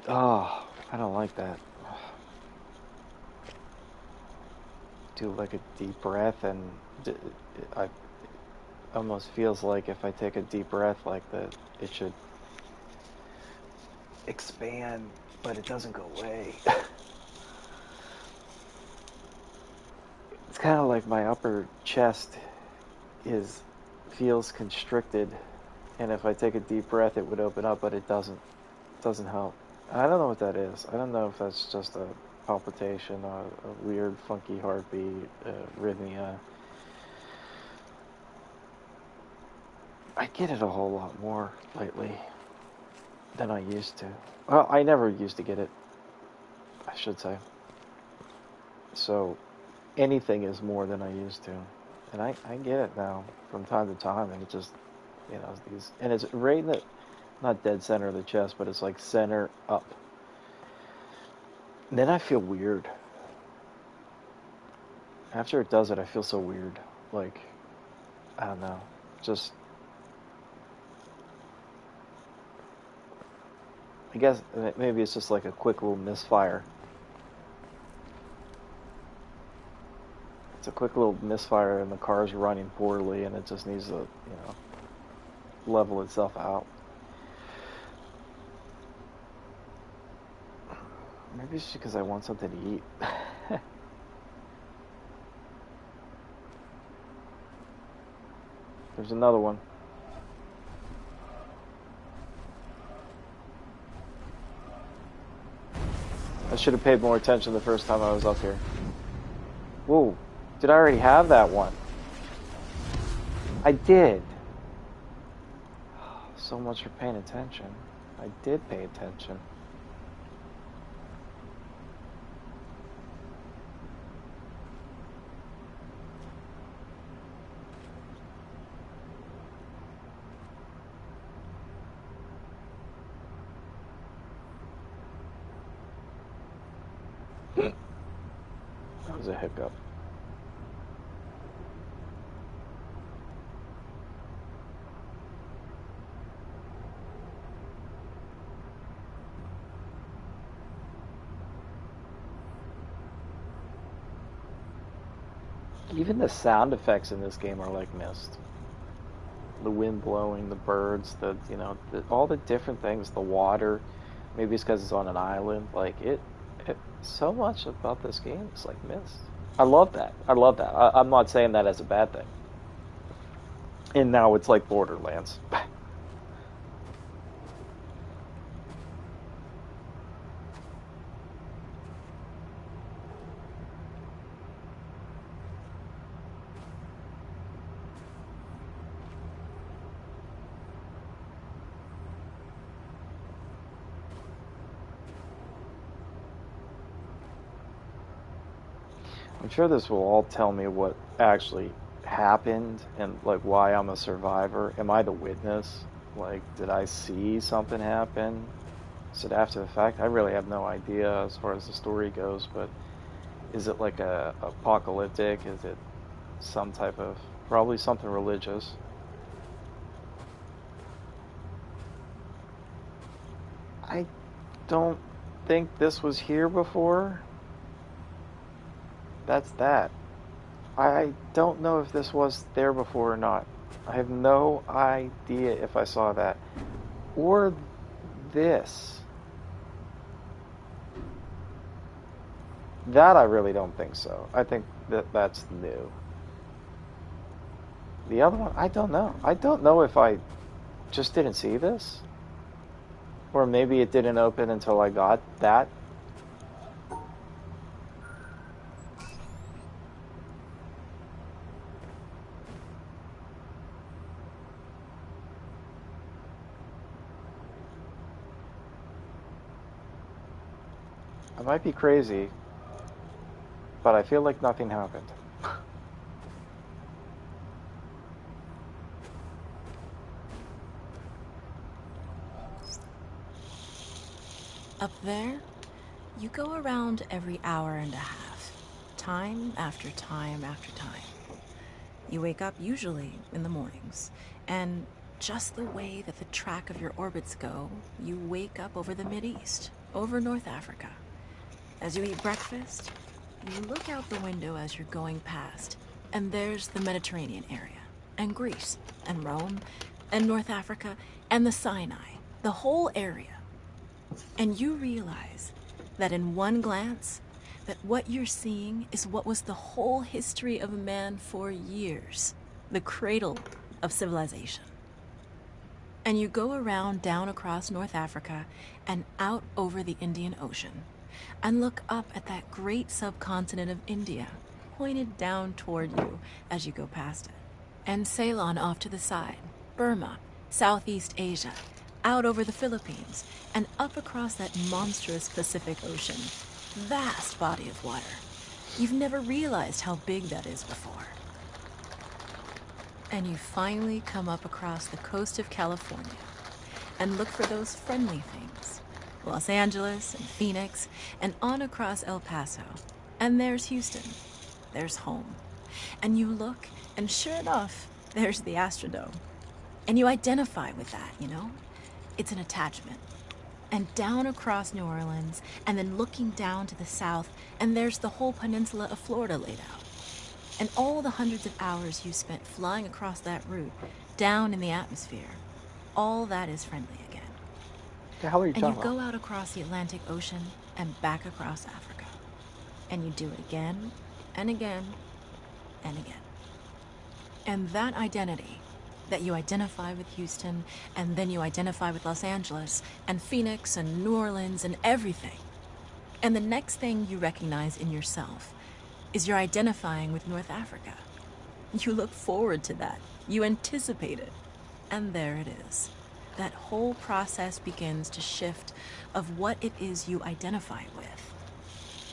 Oh, I don't like that. Do like a deep breath, and I almost feels like if I take a deep breath like that, it should expand, but it doesn't go away. It's kind of like my upper chest feels constricted, and if I take a deep breath, it would open up, but it doesn't. It doesn't help. I don't know what that is. I don't know if that's just a palpitation, a weird, funky heartbeat, arrhythmia. I get it a whole lot more lately than I used to. Well, I never used to get it, I should say. So anything is more than I used to. And I get it now from time to time, and it just, these, and it's right in the, not dead center of the chest, but it's like center up. And then I feel weird. After it does it, I feel so weird. Like, I don't know. Just, I guess maybe it's just like a quick little misfire. It's a quick little misfire, and the car's running poorly, and it just needs to, level itself out. Maybe it's just because I want something to eat. There's another one. I should have paid more attention the first time I was up here. Whoa, did I already have that one? I did. So much for paying attention. I did pay attention. That was a hiccup. Even the sound effects in this game are like mist. The wind blowing, the birds, all the different things, the water. Maybe it's because it's on an island. Like, so much about this game is like mist. I love that. I'm not saying that as a bad thing. And now it's like Borderlands. I'm sure this will all tell me what actually happened and like why I'm a survivor. Am I the witness? Like, did I see something happen? Is it after the fact? I really have no idea as far as the story goes, but is it like a apocalyptic? Is it some type of, probably something religious? I don't think this was here before. That's that. I don't know if this was there before or not. I have no idea if I saw that. Or this. That I really don't think so. I think that that's new. The other one, I don't know. I don't know if I just didn't see this. Or maybe it didn't open until I got that. I might be crazy, but I feel like nothing happened. Up there, you go around every hour and a half, time after time after time. You wake up usually in the mornings, and just the way that the track of your orbits go, you wake up over the Mideast, over North Africa. As you eat breakfast, you look out the window as you're going past, and there's the Mediterranean area, and Greece, and Rome, and North Africa, and the Sinai, the whole area. And you realize that in one glance, that what you're seeing is what was the whole history of man for years, the cradle of civilization. And you go around down across North Africa and out over the Indian Ocean, and look up at that great subcontinent of India, pointed down toward you as you go past it. And Ceylon off to the side, Burma, Southeast Asia, out over the Philippines, and up across that monstrous Pacific Ocean. Vast body of water. You've never realized how big that is before. And you finally come up across the coast of California and look for those friendly things. Los Angeles and Phoenix, and on across El Paso. And there's Houston. There's home. And you look, and sure enough, there's the Astrodome. And you identify with that, you know? It's an attachment. And down across New Orleans, and then looking down to the south, and there's the whole peninsula of Florida laid out. And all the hundreds of hours you spent flying across that route, down in the atmosphere, all that is friendly again. The hell are you And talking you about? go out across the Atlantic Ocean and back across Africa. And you do it again and again and again. And that identity, that you identify with Houston, and then you identify with Los Angeles, and Phoenix, and New Orleans, and everything. And the next thing you recognize in yourself is you're identifying with North Africa. You look forward to that. You anticipate it. And there it is. That whole process begins to shift of what it is you identify with.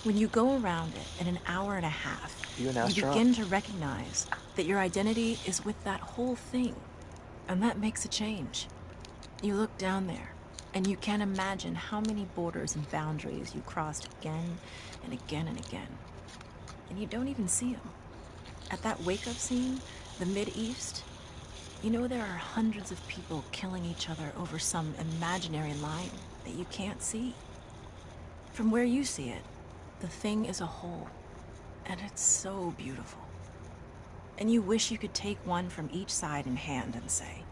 When you go around it in an hour and a half, you begin to recognize that your identity is with that whole thing. And that makes a change. You look down there, and you can't imagine how many borders and boundaries you crossed again and again and again. And you don't even see them. At that wake-up scene, the Mideast, you know there are hundreds of people killing each other over some imaginary line that you can't see. From where you see it, the thing is a whole, and it's so beautiful. And you wish you could take one from each side in hand and say,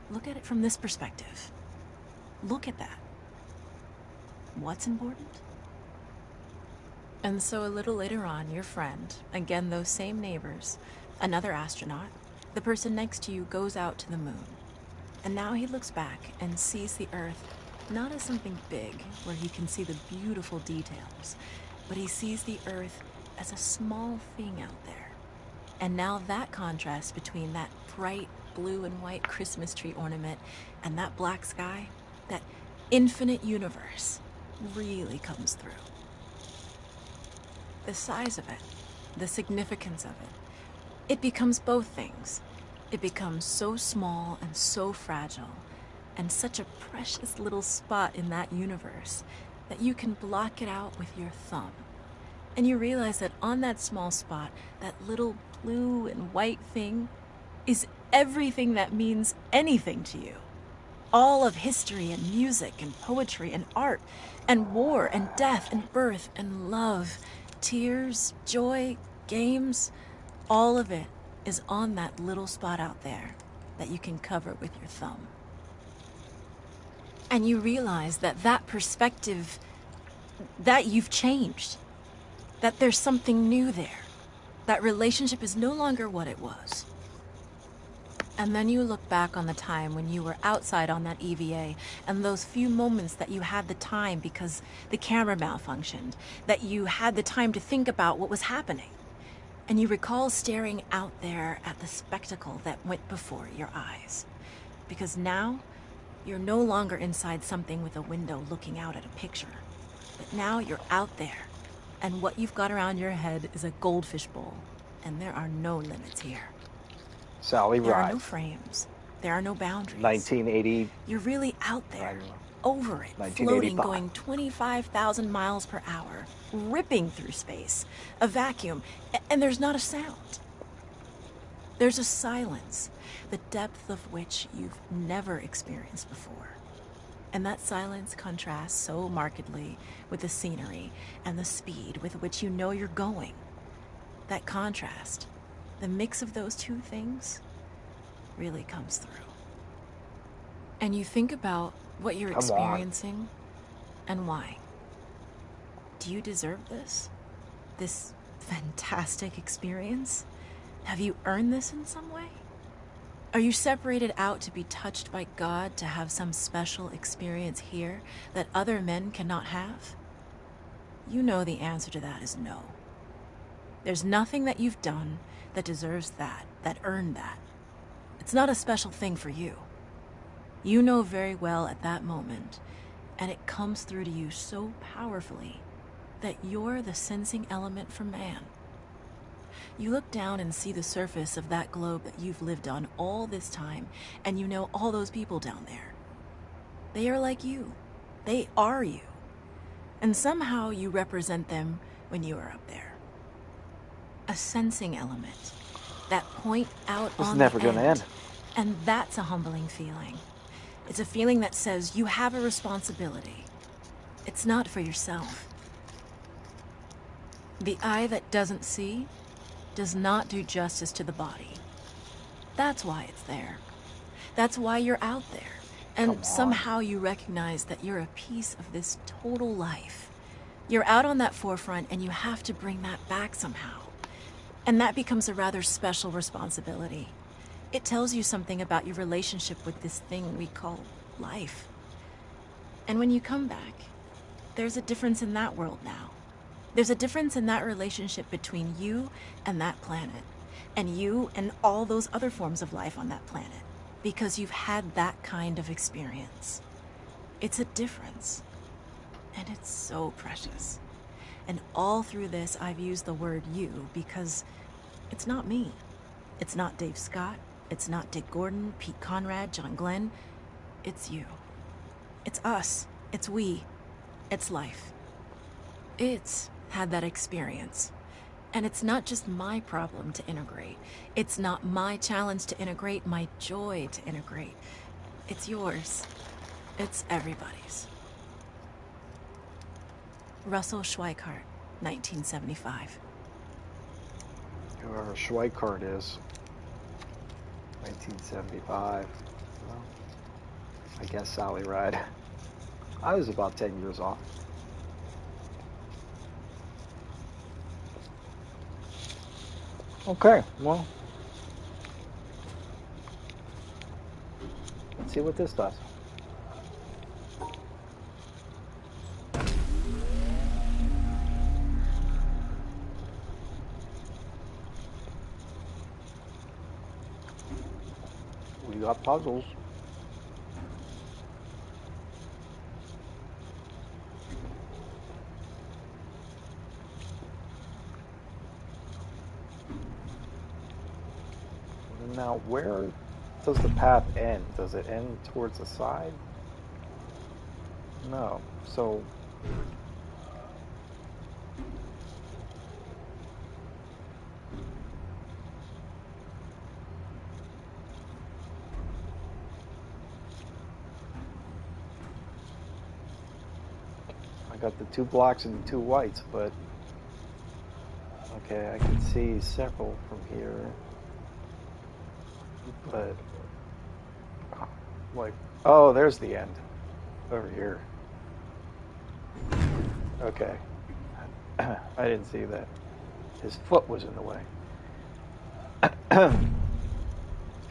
look at it from this perspective. Look at that. What's important? And so a little later on, your friend, again those same neighbors, another astronaut, the person next to you goes out to the moon. And now he looks back and sees the Earth not as something big where he can see the beautiful details, but he sees the Earth as a small thing out there. And now that contrast between that bright blue and white Christmas tree ornament and that black sky, that infinite universe, really comes through. The size of it, the significance of it, it becomes both things. It becomes so small and so fragile, and such a precious little spot in that universe that you can block it out with your thumb. And you realize that on that small spot, that little blue and white thing is everything that means anything to you. All of history and music and poetry and art and war and death and birth and love, tears, joy, games, all of it is on that little spot out there that you can cover with your thumb. And you realize that that perspective, that you've changed, that there's something new there. That relationship is no longer what it was. And then you look back on the time when you were outside on that EVA and those few moments that you had the time because the camera malfunctioned, that you had the time to think about what was happening. And you recall staring out there at the spectacle that went before your eyes. Because now, you're no longer inside something with a window looking out at a picture. But now you're out there, and what you've got around your head is a goldfish bowl, and there are no limits here. Sally Ride. There are no frames. There are no boundaries. 1980. You're really out there, over it, floating, going 25,000 miles per hour, ripping through space, a vacuum, and there's not a sound. There's a silence, the depth of which you've never experienced before. And that silence contrasts so markedly with the scenery and the speed with which you know you're going. That contrast, the mix of those two things, really comes through. And you think about what you're experiencing and why. Do you deserve this? This fantastic experience? Have you earned this in some way? Are you separated out to be touched by God to have some special experience here that other men cannot have? You know the answer to that is no. There's nothing that you've done that deserves that earned that. It's not a special thing for you. You know very well at that moment, and it comes through to you so powerfully that you're the sensing element for man. You look down and see the surface of that globe that you've lived on all this time, and you know all those people down there. They are like you. They are you. And somehow you represent them when you are up there. A sensing element. That point out on the end. It's never gonna end. And that's a humbling feeling. It's a feeling that says you have a responsibility. It's not for yourself. The eye that doesn't see does not do justice to the body. That's why it's there. That's why you're out there. And somehow you recognize that you're a piece of this total life. You're out on that forefront and you have to bring that back somehow. And that becomes a rather special responsibility. It tells you something about your relationship with this thing we call life. And when you come back, there's a difference in that world now. There's a difference in that relationship between you and that planet, and you and all those other forms of life on that planet, because you've had that kind of experience. It's a difference, and it's so precious. And all through this, I've used the word you because it's not me. It's not Dave Scott. It's not Dick Gordon, Pete Conrad, John Glenn. It's you. It's us. It's we. It's life. It's had that experience. And it's not just my problem to integrate. It's not my challenge to integrate, my joy to integrate. It's yours. It's everybody's. Russell Schweikart, 1975. Whoever Schweikart is, 1975. Well, I guess Sally Ride. I was about 10 years off. Okay, well, let's see what this does. We got puzzles. Now, where does the path end? Does it end towards the side? No. So, got the 2 blacks and the 2 whites, but okay, I can see several from here, but like, oh, there's the end over here. Okay, I didn't see that. His foot was in the way.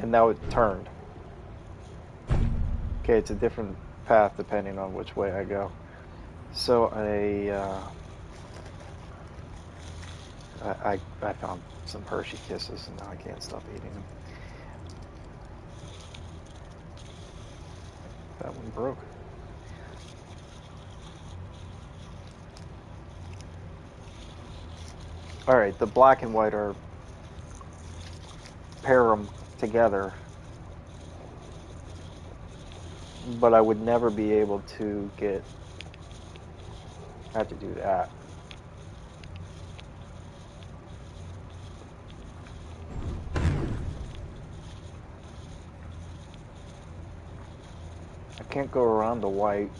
And now it turned. Okay, it's a different path depending on which way I go. So I found some Hershey Kisses, and now I can't stop eating them. That one broke. All right, the black and white are, pair them together, but I would never be able to get, I have to do that. I can't go around the white.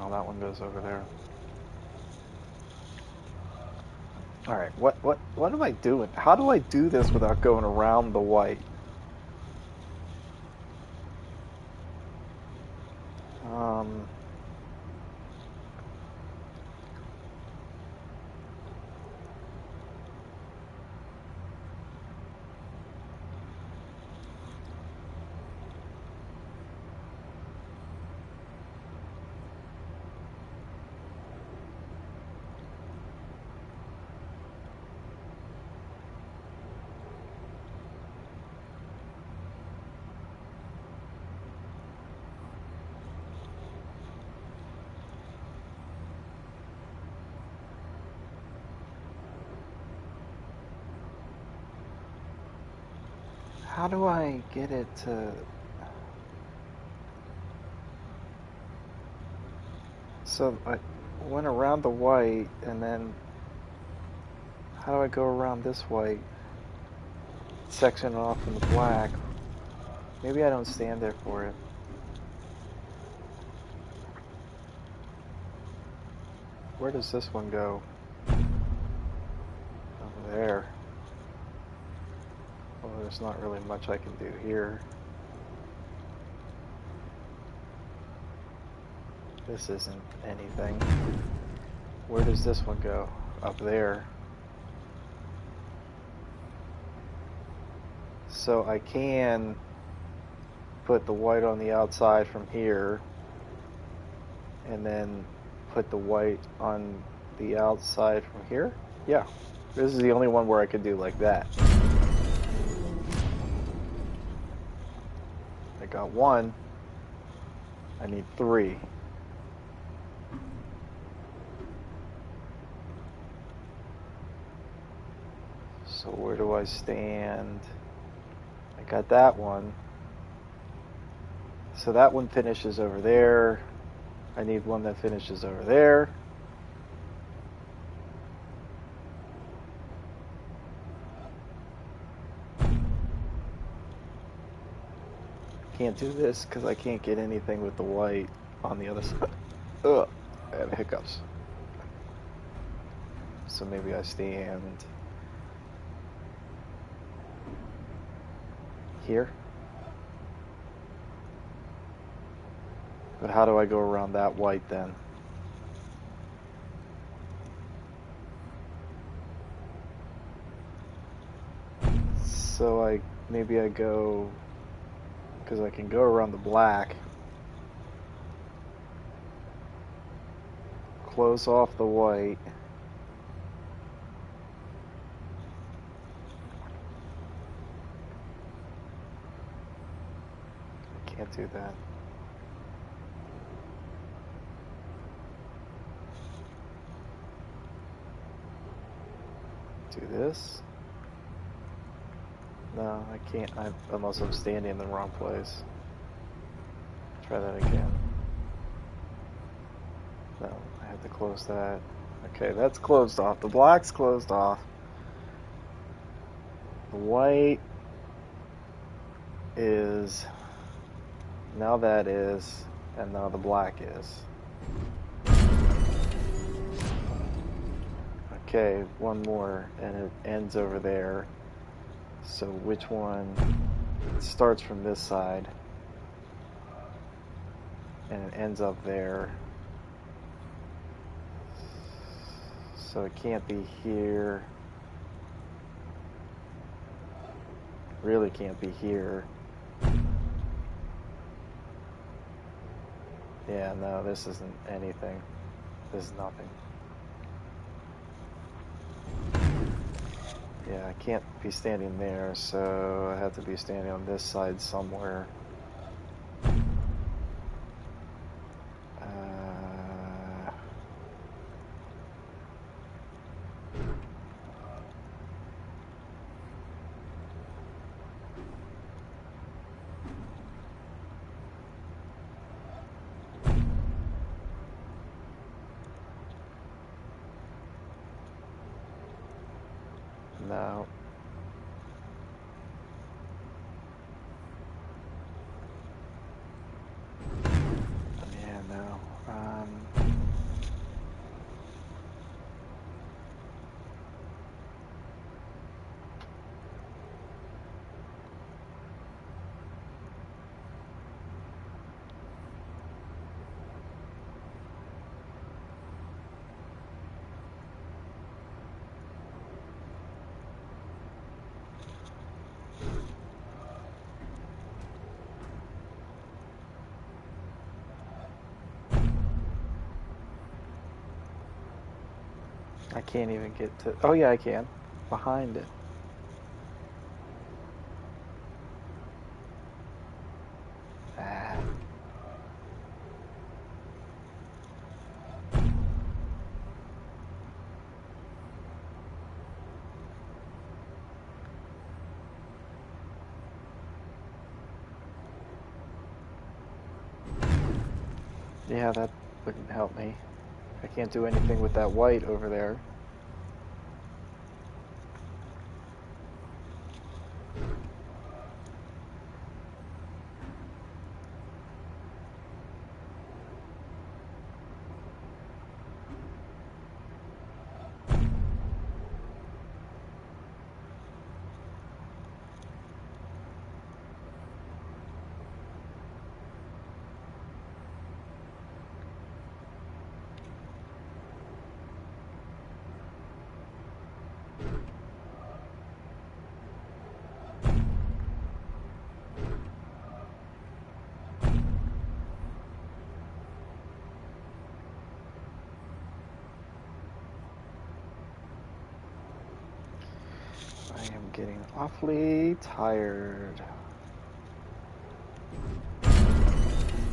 Oh, that one goes over there. All right, what am I doing? How do I do this without going around the white? How do I get it to... So I went around the white, and then how do I go around this white? Section off from the black. Maybe I don't stand there for it. Where does this one go? Over there. Well, there's not really much I can do here. This isn't anything. Where does this one go? Up there. So I can put the white on the outside from here, and then put the white on the outside from here? Yeah. This is the only one where I could do like that. I got 1. I need 3. So where do I stand? I got that one. So that one finishes over there. I need one that finishes over there. Can't do this because I can't get anything with the white on the other side. Ugh, I have hiccups. So maybe I stand here. But how do I go around that white then? So maybe I go, because I can go around the black, close off the white, I can't do that. Do this. No, I can't. Unless I'm standing in the wrong place. Try that again. No, I have to close that. Okay, that's closed off. The black's closed off. The white is... Now that is, and now the black is. Okay, one more, and it ends over there. So which one? It starts from this side, and it ends up there. So it can't be here. Really can't be here. Yeah, no, this isn't anything. This is nothing. Yeah, I can't be standing there, so I have to be standing on this side somewhere. No. Yeah, no. I can't even get to... Oh, yeah, I can. Behind it. Ah. Yeah, that wouldn't help me. I can't do anything with that white over there. I am getting awfully tired.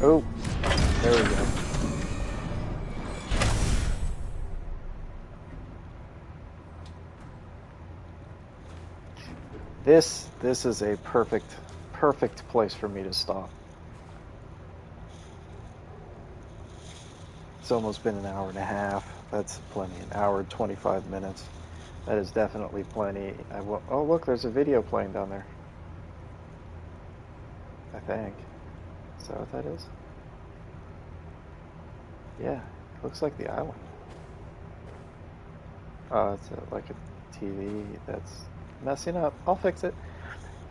Oh, there we go. This is a perfect place for me to stop. It's almost been an hour and a half. That's plenty. An hour and 25 minutes. That is definitely plenty. Oh, look, there's a video playing down there. I think. Is that what that is? Yeah, it looks like the island. Oh, it's like a TV that's messing up. I'll fix it.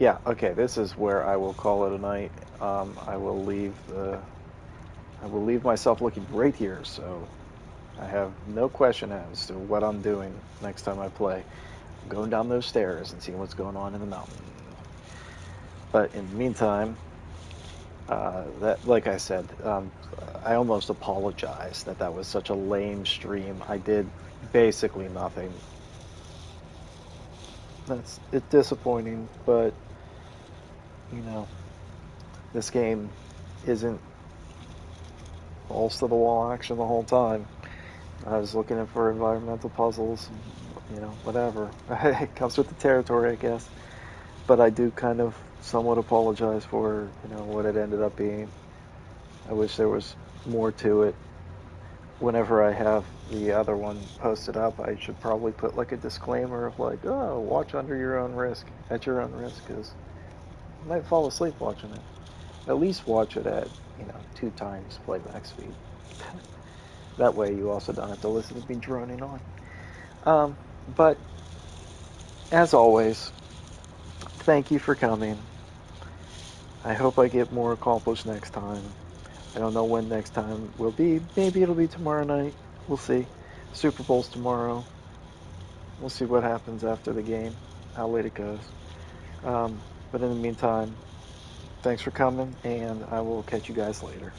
Yeah, okay, this is where I will call it a night. I will leave myself looking right here, so I have no question as to what I'm doing next time I play. I'm going down those stairs and seeing what's going on in the mountain. But in the meantime, like I said, I almost apologize that was such a lame stream. I did basically nothing. It's disappointing, but you know, this game isn't balls to the wall action the whole time. I was looking for environmental puzzles, whatever. It comes with the territory, I guess. but I do kind of somewhat apologize for, what it ended up being. I wish there was more to it. Whenever I have the other one posted up, I should probably put like a disclaimer of like, oh, watch under your own risk, at your own risk, because you might fall asleep watching it. At least watch it at, 2 times playback speed. That way you also don't have to listen to me droning on. But, as always, thank you for coming. I hope I get more accomplished next time. I don't know when next time will be. Maybe it'll be tomorrow night. We'll see. Super Bowl's tomorrow. We'll see what happens after the game, how late it goes. But in the meantime, thanks for coming, and I will catch you guys later.